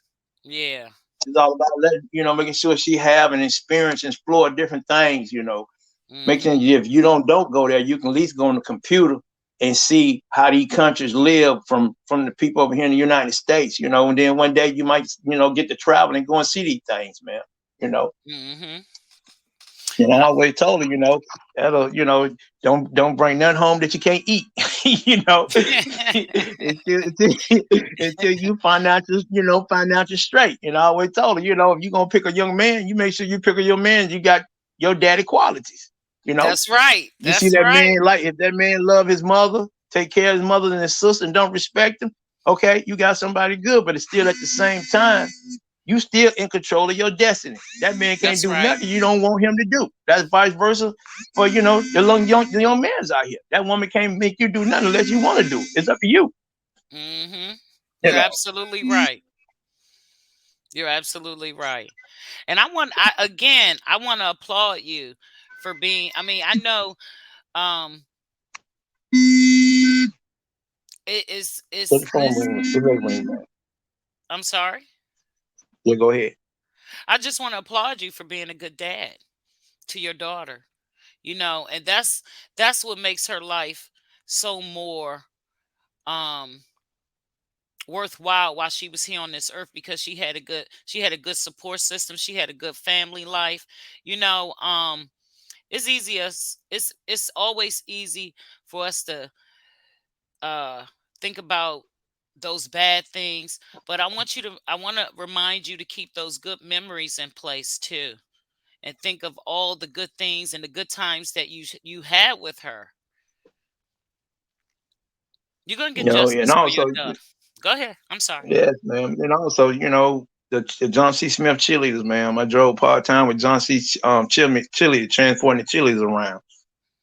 Yeah. it's all about making sure she have an experience and explore different things. Making Mhm. if you don't go there, you can at least go on the computer and see how these countries live from the people over here in the United States. And then one day you might get to travel and go and see these things, man. You know, Mhm. and I And always told her, that'll don't bring none home that you can't eat. you know, until you find out you're straight. I always told her, if you're gonna pick a young man, you make sure you pick a young man you got your daddy qualities. You know, that's right. you see That's that right. man, like if that man love his mother, take care of his mother and his sister, and don't respect him, okay, you got somebody good. But it's still at the same time, you still in control of your destiny. That man can't That's do right. nothing you don't want him to do. That's vice versa for the young man's out here. That woman can't make you do nothing unless you want to do it. It's up to you. Mhm. You You're know. absolutely right. You're absolutely right. And I want to applaud you for being, I mean, I know um it is Take the phone ring. It's ready ring, man. I'm sorry. Yeah, go ahead. I just want to applaud you for being a good dad to your daughter. And that's what makes her life so more um worthwhile while she was here on this earth, because she had a good support system, she had a good family life. It's easy as it's always easy for us to uh think about those bad things, but I want to remind you to keep those good memories in place too, and think of all the good things and the good times that you had with her. You're going to get And justice for also, your daughter. Go ahead. I'm sorry. yes, man. And also, the John C. Smith cheerleaders, man. I drove part time with John C. Cheerleader, transporting the cheerleaders around.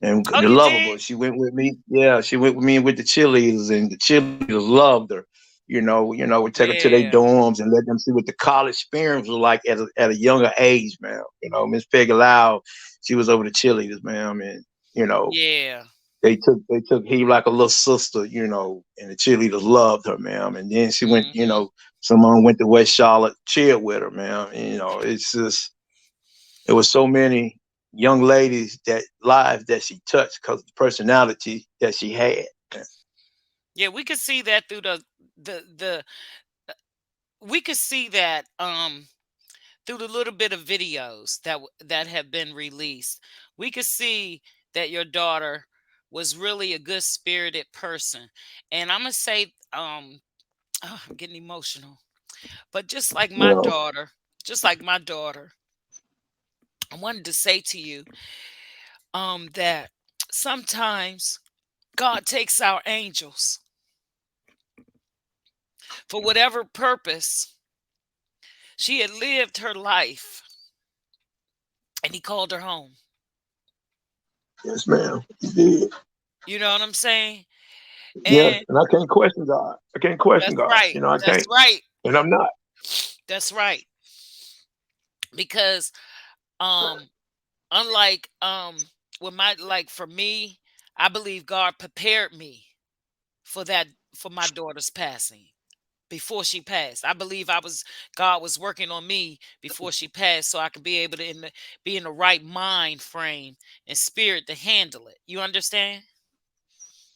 And Oh, the you lovable, did? she went with me. Yeah, she went with me with the cheerleaders, and the cheerleaders loved her. We take her to their Yeah. dorms and let them see what the college experience was like at a younger age, man. Miss Peggy Lau, she was over the cheerleaders, man, and you know Yeah. they took he like a little sister, and the cheerleaders loved her, man. And then she went, Mhm. someone went to West Charlotte, cheered with her, man. And, it's just it was so many young ladies that lives that she touched because of the personality that she had. Yeah, we could see that through the we could see that through the little bit of videos that have been released. We could see that your daughter was really a good spirited person. And I'm gonna say, oh, I'm getting emotional. But You know, just like my daughter, I wanted to say to you that sometimes God takes our angels for whatever purpose. She had lived her life and he called her home. yes, ma'am, you did. You know what I'm saying? Yes, And and I can't question God. I can't question that's God. right. I That's can't, right. and I'm not. That's right. Because um unlike with my like for me, I believe God prepared me for that, for my daughter's passing. Before she passed, I believe God was working on me before she passed, so I could be able to be in the right mind frame and spirit to handle it. You understand?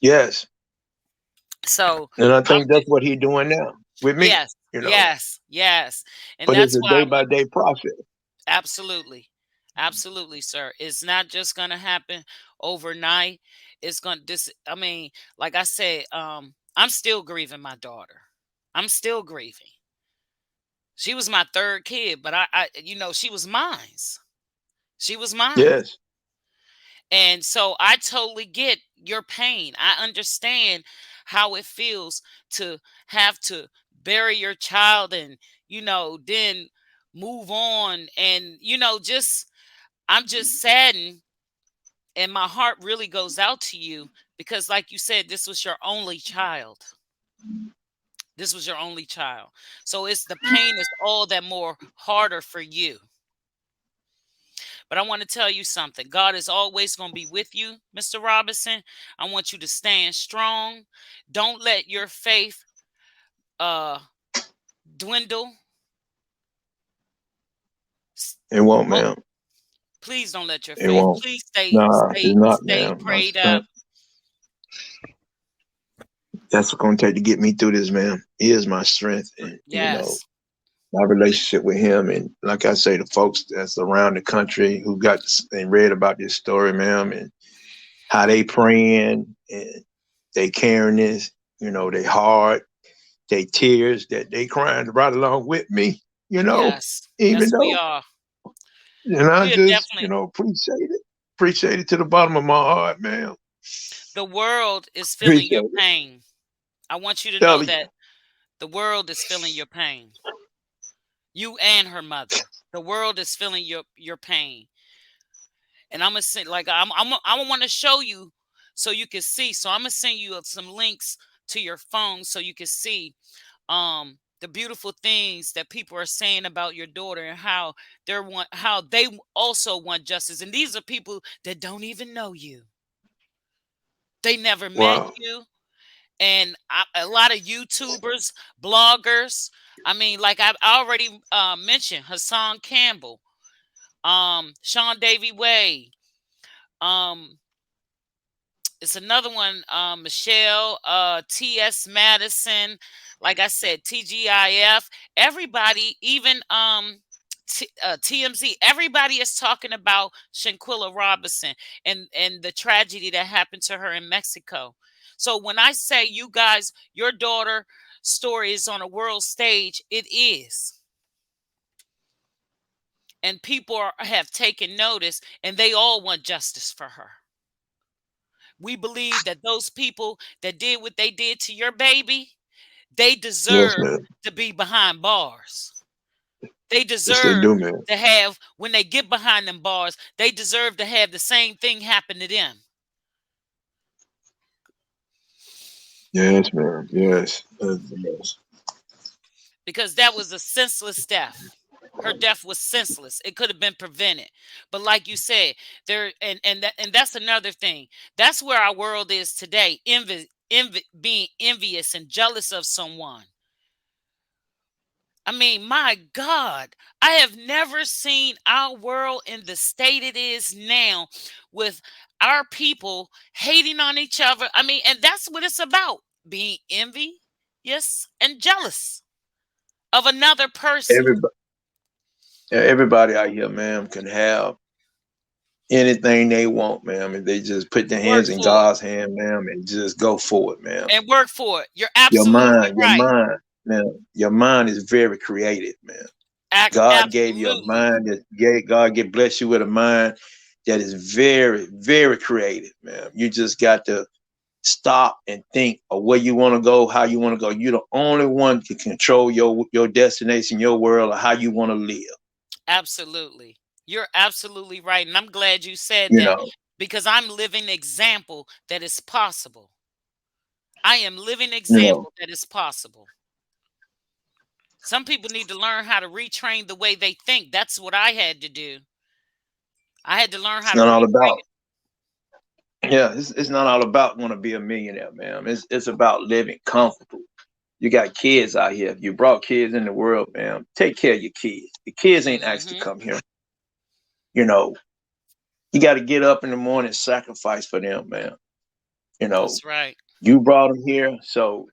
Yes. So And I I'm think that's what he's doing now with me, yes, you know. yes, yes. And But it's that's a why day I by want day process. absolutely. Absolutely, sir. It's not just gonna happen overnight. It's gonna this I mean, like I said, I'm still grieving my daughter. I'm still grieving. She was my third kid, but she was mine's. She was mine. Yes. And so I totally get your pain. I understand how it feels to have to bury your child and, then move on. And, just, I'm just saddened. And my heart really goes out to you because, like you said, this was your only child. This was your only child. So it's the pain is all that more harder for you. But I want to tell you something. God is always going to be with you, Mr. Robinson. I want you to stand strong. Don't let your faith uh dwindle. S- It won't, Oh, man. please don't let your It faith. won't. Please stay Nah, it's stay not, stay man. My prayed up. strength. That's what's gonna take to get me through this, man. He is my strength, and Yes. my relationship with him, and like I say, the folks that's around the country who got and read about this story, man, and how they praying and they carrying this, they heart, they tears that they crying right along with me, Yes. even Yes, we though, are. and I We are just, definitely. appreciate it to the bottom of my heart, man. The world is feeling your Appreciate it. pain. I want you to know Telling you, that the world is feeling your pain. You and her mother. The world is feeling your pain. And I'm gonna send like I want to show you so you can see. So I'm gonna send you some links to your phone so you can see the beautiful things that people are saying about your daughter and how they also want justice. And these are people that don't even know you. They never met wow, you. And a lot of YouTubers, bloggers. I mean, like I already mentioned, Hassan Campbell, Sean Davy Way, um, it's another one, Michelle, TS Madison, like I said, TGIF, everybody, even TMZ, everybody is talking about Shanquella Robinson and the tragedy that happened to her in Mexico. So when I say you guys, your daughter story is on a world stage, it is. And people have taken notice and they all want justice for her. We believe that those people that did what they did to your baby, they yes, deserve man, to be behind bars. They yes, they deserve do, man. to have, when they get behind them bars, they deserve to have the same thing happen to them Yes, man, yes, yes. because that was a senseless death. Her death was senseless. It could have been prevented. But like you said, there and that's another thing. That's where our world is today. Being envious and jealous of someone. I mean, my God, I have never seen our world in the state it is now with our people hating on each other. I mean, and that's what it's about, being envious and jealous of another person. Everybody, everybody out here, man, can have anything they want, man. If they just put their Work hands in for it God's hand, man, and just go for it, man. and work for it. You're absolutely Your right. mind, man. Your mind is very creative, man. God gave you a Absolutely. mind God get bless you with a mind that is very, very creative, man. You just got to stop and think of where you want to go, how you want to go. You're the only one can control your destination, your world, or how you want to live. Absolutely. You're absolutely right. And I'm glad you said You that know, because I'm living example that is possible. I am living you know. example that is possible. Some people need to learn how to retrain the way they think. That's what I had to do. I had to learn It's how to not all retrain about it. yeah, it's not all about want to be a millionaire, man. It's about living comfortable. You got kids out here. You brought kids in the world, man. Take care of your kids. The kids ain't asked to Hmm. come here. You know, you got to get up in the morning, sacrifice for them, man. You know, That's right. you brought them here, so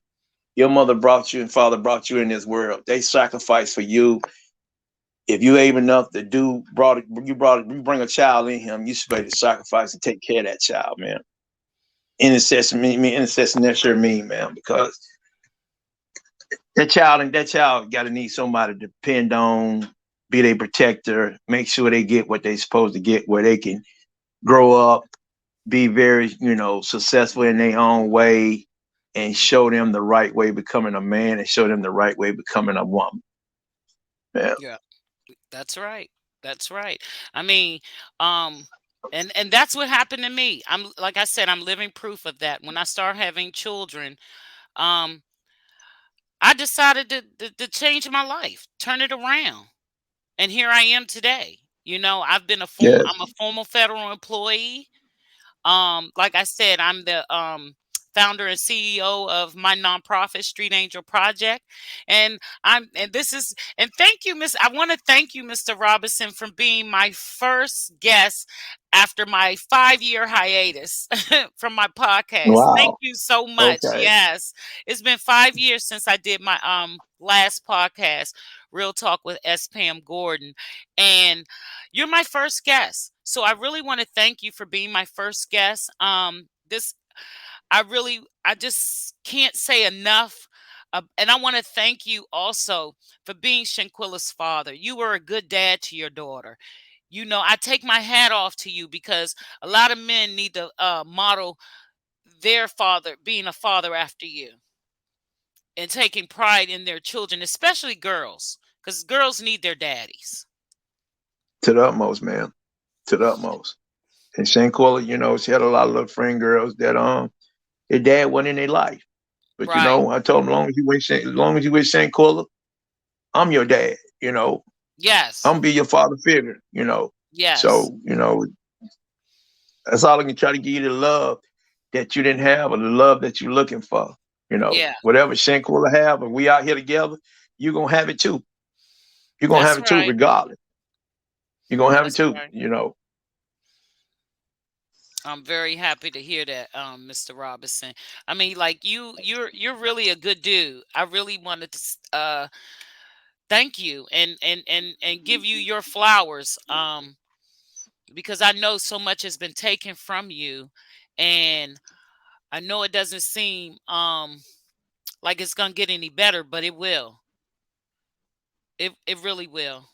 your mother brought you and father brought you in this world. They sacrificed for you. If you able enough to do, you bring a child in him, you supposed to sacrifice and take care of that child, man. Intercession that sure mean, man, because that child got to need somebody to depend on, be their protector, make sure they get what they supposed to get, where they can grow up, be very, successful in their own way, and show them the right way becoming a man, and show them the right way becoming a woman. Yeah, Yeah, that's right. That's right. I mean, um, and that's what happened to me. I'm like I said, I'm living proof of that. When I start having children, um, I decided to change my life, turn it around, and here I am today. I'm a yes. former federal employee. Like I said, I'm the founder and CEO of my nonprofit Street Angel Project. And thank you, Miss I want to thank you, Mr. Robinson, for being my first guest after my 5-year hiatus from my podcast. Thank Wow. you so much. Okay. Yes. It's been 5 years since I did my last podcast, Real Talk with S. Pam Gordon. And you're my first guest. So I really want to thank you for being my first guest. This I just can't say enough. And I want to thank you also for being Shanquella's father. You were a good dad to your daughter. I take my hat off to you because a lot of men need to model their father being a father after you and taking pride in their children, especially girls, because girls need their daddies. To the utmost, man. To the utmost. And Shanquella, she had a lot of little friend girls that their dad wasn't in their life. But Right. I told them, as long as you with Shanquella, I'm your dad. Yes. I'm be your father figure. Yes. So that's all I can try to give you the love that you didn't have, or the love that you're looking for. Yeah. Whatever Shanquella have, and we out here together, you're gonna have it too. You're gonna have That's it too, right. regardless. You're gonna have it That's too. right. I'm very happy to hear that, Mr. Robinson. I mean, like you're really a good dude. I really wanted to thank you and give you your flowers, because I know so much has been taken from you, and I know it doesn't seem like it's gonna get any better, but it will. It really will.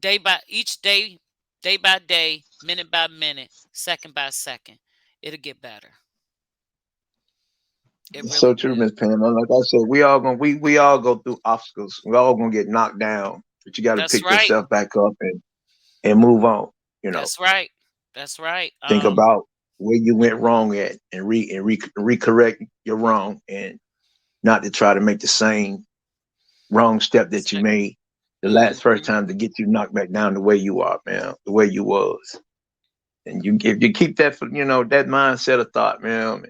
Day by each day, day by day, minute by minute, second by second, it'll get better. It It's really so true, will. Miss Pam. And like I said, we all go through obstacles. We all gonna get knocked down, but you got to That's pick right. yourself back up and move on. You know, That's right. That's right. think about where you went wrong at, and recorrect your wrong, and not to try to make the same wrong step that you made the last first Mm-hmm. time to get you knocked back down the way you are, man, the way you was. And if you keep that mindset of thought, man,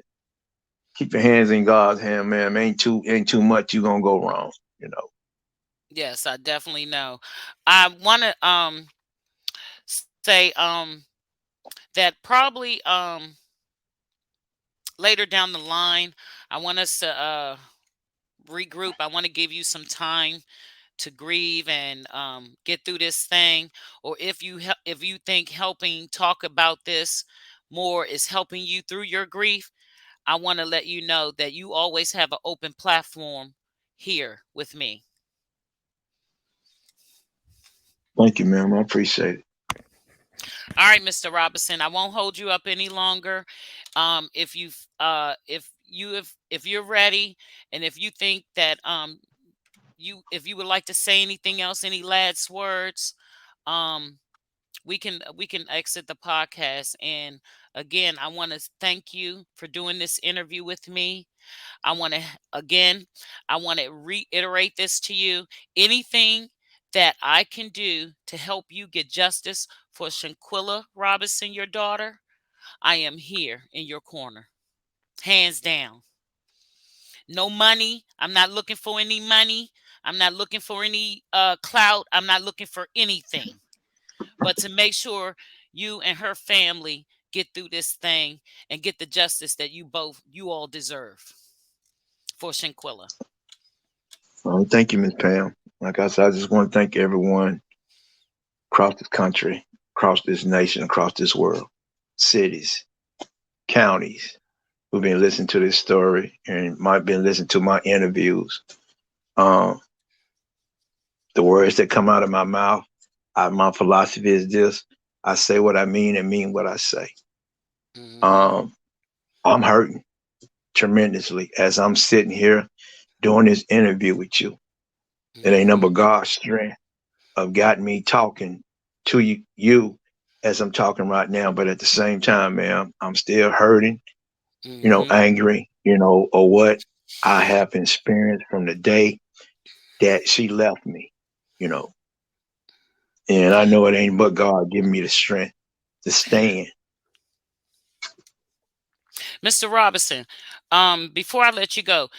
keep your hands in God's hand, man. Ain't too much you gonna go wrong. Yes, I definitely know. I want to say that probably later down the line, I want us to regroup. I want to give you some time to grieve and get through this thing. Or if you think helping talk about this more is helping you through your grief, I want to let you know that you always have an open platform here with me. Thank you, ma'am. I appreciate it. All right, Mr. Robinson, I won't hold you up any longer. If you're ready, and if you think that if you would like to say anything else, any last words, um, we can exit the podcast. And again, I want to thank you for doing this interview with me. I want to, again, I want to reiterate this to you. Anything that I can do to help you get justice for Shanquella Robinson, your daughter, I am here in your corner, hands down. No money. I'm not looking for any money. I'm not looking for any clout. I'm not looking for anything but to make sure you and her family get through this thing and get the justice that you all deserve for Shanquella. Thank you, Miss Pam. Like I said, I just want to thank everyone across this country, across this nation, across this world, cities, counties who've been listening to this story and might been listening to my interviews. Um, the words that come out of my mouth, my philosophy is this: I say what I mean and mean what I say. Hmm. Um, I'm hurting tremendously as I'm sitting here doing this interview with you. It ain't nothing Hmm. but God's strength of got me talking to you as I'm talking right now. But at the same time, man, I'm still hurting, Hmm. angry, or what I have experienced from the day that she left me, you know. And I know it ain't but God giving me the strength to stand. Mr. Robinson, before I let you go,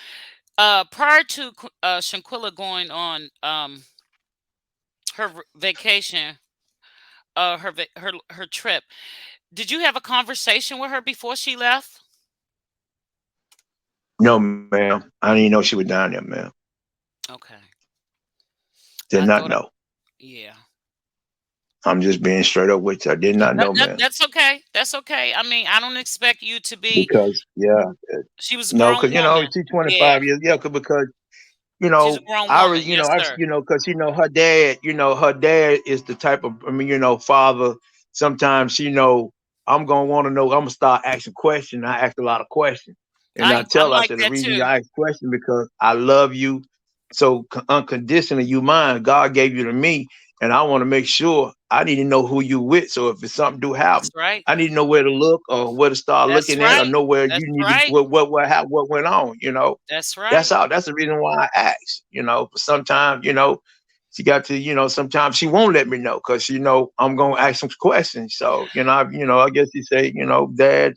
prior to Shanquilla going on her vacation, her trip, did you have a conversation with her before she left? No, ma'am. I didn't even know she was down there, ma'am. Okay, Did I not thought, know. yeah. I'm just being straight up with you. I did not know, ma'am. That's okay. That's okay. I mean, I don't expect you to be. Because, yeah, She was a no, grown because, woman. she's Yeah, 25 years. Yeah, because she's a grown I, woman. Yes, sir. because her dad is the type of, father. Sometimes, I'm gonna want to know. I'm gonna start asking questions. I ask a lot of questions, and I I'm tell her, I like said the that reason too. I ask questions because I love you so unconditionally. You mine. God gave you to me, and I want to make sure. I need to know who you with. So if it's something do That's happen, right. I need to know where to look or where to start That's looking at, or right. know where That's you need to right. what went on. That's That's right. all. That's the reason why I ask. But sometimes, she got to, sometimes she won't let me know because I'm gonna ask some questions. So, I guess you say, Dad,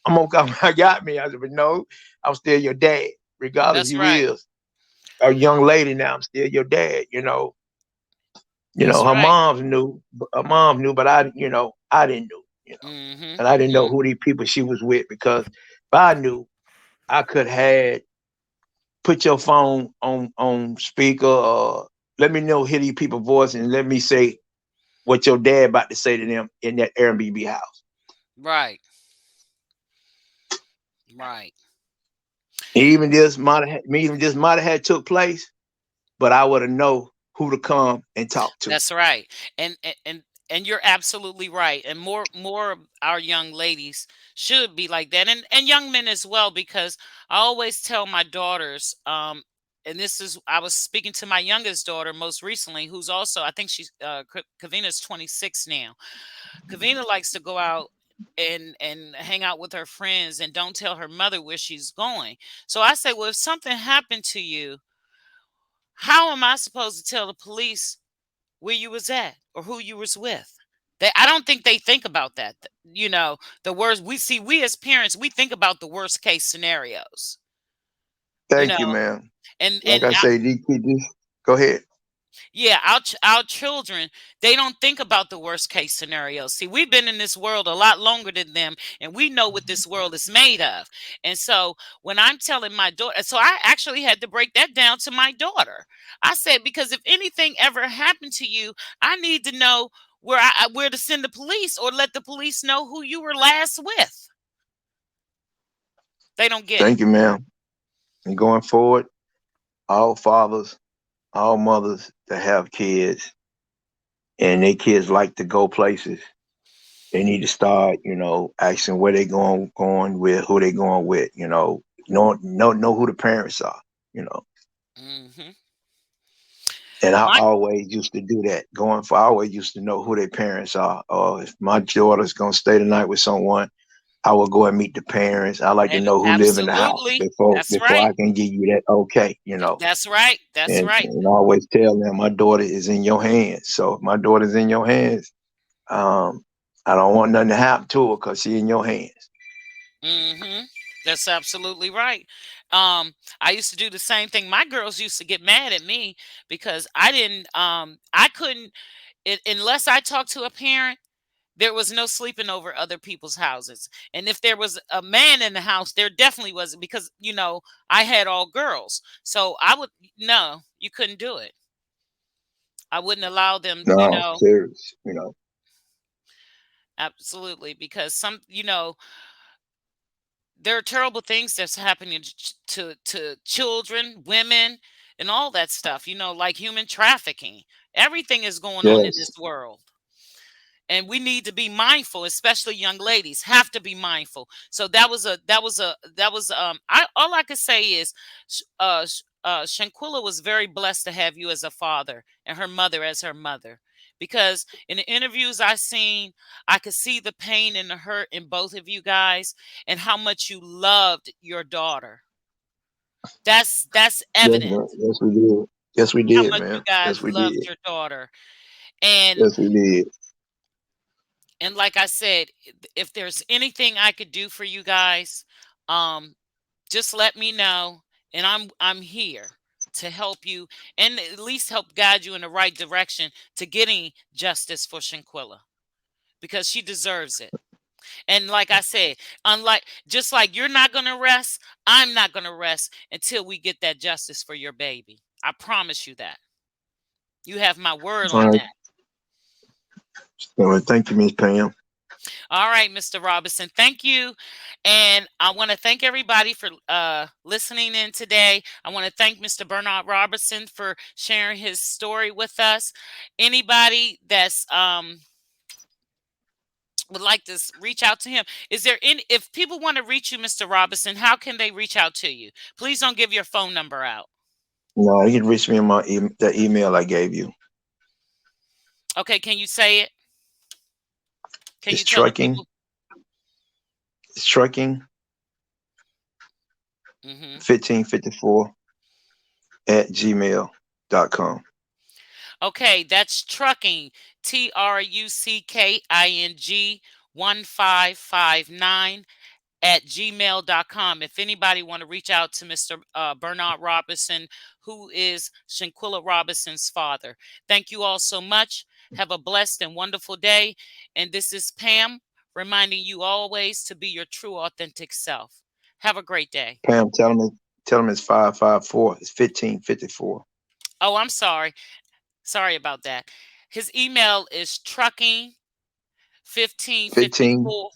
I'm okay. I got me. I said, but no, I'm still your dad, regardless That's you right. is a young lady now. I'm still your dad. That's Her right. mom's knew, her mom knew, but I didn't know. Mhm. And I didn't know Mm. who these people she was with because if I knew, I could have put your phone on speaker or let me know hear these people voice and let me say what your dad about to say to them in that Airbnb house. Right. Right. Even this might have had took place, but I would have know who to come and talk to. That's right. And you're absolutely right. And more of our young ladies should be like that. And young men as well, because I always tell my daughters, and this is I was speaking to my youngest daughter most recently, who's also, I think she's Kavina's 26 now. Kavina likes to go out and hang out with her friends and don't tell her mother where she's going. So I say, well, if something happened to you, how am I supposed to tell the police where you was at or who you was with? I don't think they think about that. The worst we as parents, we think about the worst case scenarios. You Thank you, know, man. and Like I say, go ahead. yeah, our children, they don't think about the worst case scenarios. See, we've been in this world a lot longer than them, and we know what this world is made of. And so when I'm telling my daughter, so I actually had to break that down to my daughter. I said, because if anything ever happened to you, I need to know where to send the police or let the police know who you were last with. They don't get it. Thank you, man. And going forward, all fathers, all mothers that have kids and their kids like to go places, they need to start, asking where they going with, who they going with, know who the parents are, you know. Hmm. And I My always used to do that. I always used to know who their parents are. Or if my daughter's gonna stay the night with someone, I will go and meet the parents. I like to And know who live in the house absolutely. before That's before right. I can give you that okay, you know. That's right. That's right. And I always tell them my daughter is in your hands. So if my daughter's in your hands, um, I don't want nothing to happen to her because she's in your hands. Hmm. That's absolutely right. I used to do the same thing. My girls used to get mad at me because I couldn't, unless I talked to a parent, there was no sleeping over other people's houses. And if there was a man in the house, there definitely wasn't because, I had all girls. So no, you couldn't do it. I wouldn't allow them, No, serious, absolutely, because there are terrible things that's happening to children, women, and all that stuff, like human trafficking. Everything is going on in Yes, this world. And we need to be mindful, especially young ladies have to be mindful. So all I could say is Shanquella was very blessed to have you as a father and her mother as her mother, because in the interviews I seen, I could see the pain and the hurt in both of you guys and how much you loved your daughter. That's yes, evident man. Yes, we did. Yes, we how did, much you man. guys Yes, we loved did. your daughter. and Yes, we did. And like I said, if there's anything I could do for you guys, um, just let me know, and I'm here to help you and at least help guide you in the right direction to getting justice for Shanquella because she deserves it. And like I said, unlike just like you're not gonna rest, I'm not gonna rest until we get that justice for your baby. I promise you that. You have my word All on right. that. Well, thank you, Miss Pam. All right, Mr. Robinson, thank you. And I want to thank everybody for listening in today. I want to thank Mr. Bernard Robertson for sharing his story with us. Anybody that's would like to reach out to him, is there any, if people want to reach you, Mr. Robinson, how can they reach out to you? Please don't give your phone number out. No, you can reach me on the email I gave you. Okay, can you say it? Can It's you tell the trucking. people? It's trucking Hmm. 1554 at gmail.com. Okay, that's trucking, TRUCKING 1559 at gmail.com. If anybody want to reach out to Mr. Bernard Robinson, who is Shanquella Robinson's father. Thank you all so much. Have a blessed and wonderful day. And this is Pam reminding you always to be your true authentic self. Have a great day. Pam, tell them it's 554. It's 1554. Oh, I'm sorry. Sorry about that. His email is trucking 15. 1554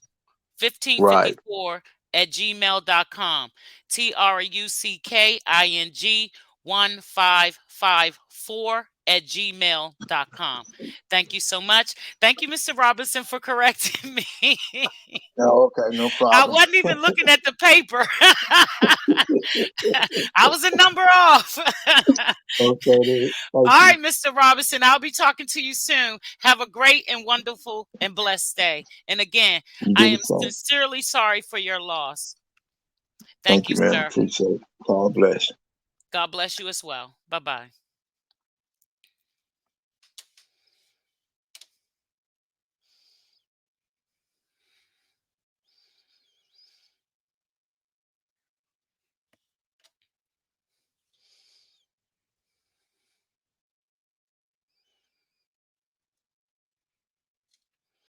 Right. 1554 at gmail.com. TRUCKING 1554 at gmail.com. Thank you so much. Thank you, Mr. Robinson, for correcting me. Oh, okay, no I problem. wasn't even looking at the paper. I was a number off. Okay, then. Thank All you. right, Mr. Robinson, I'll be talking to you soon. Have a great and wonderful and blessed day. And again, You I do the am same. sincerely sorry for your loss. Thank Thank you, you, man. sir. Appreciate it. God bless. God bless you as well. Bye bye.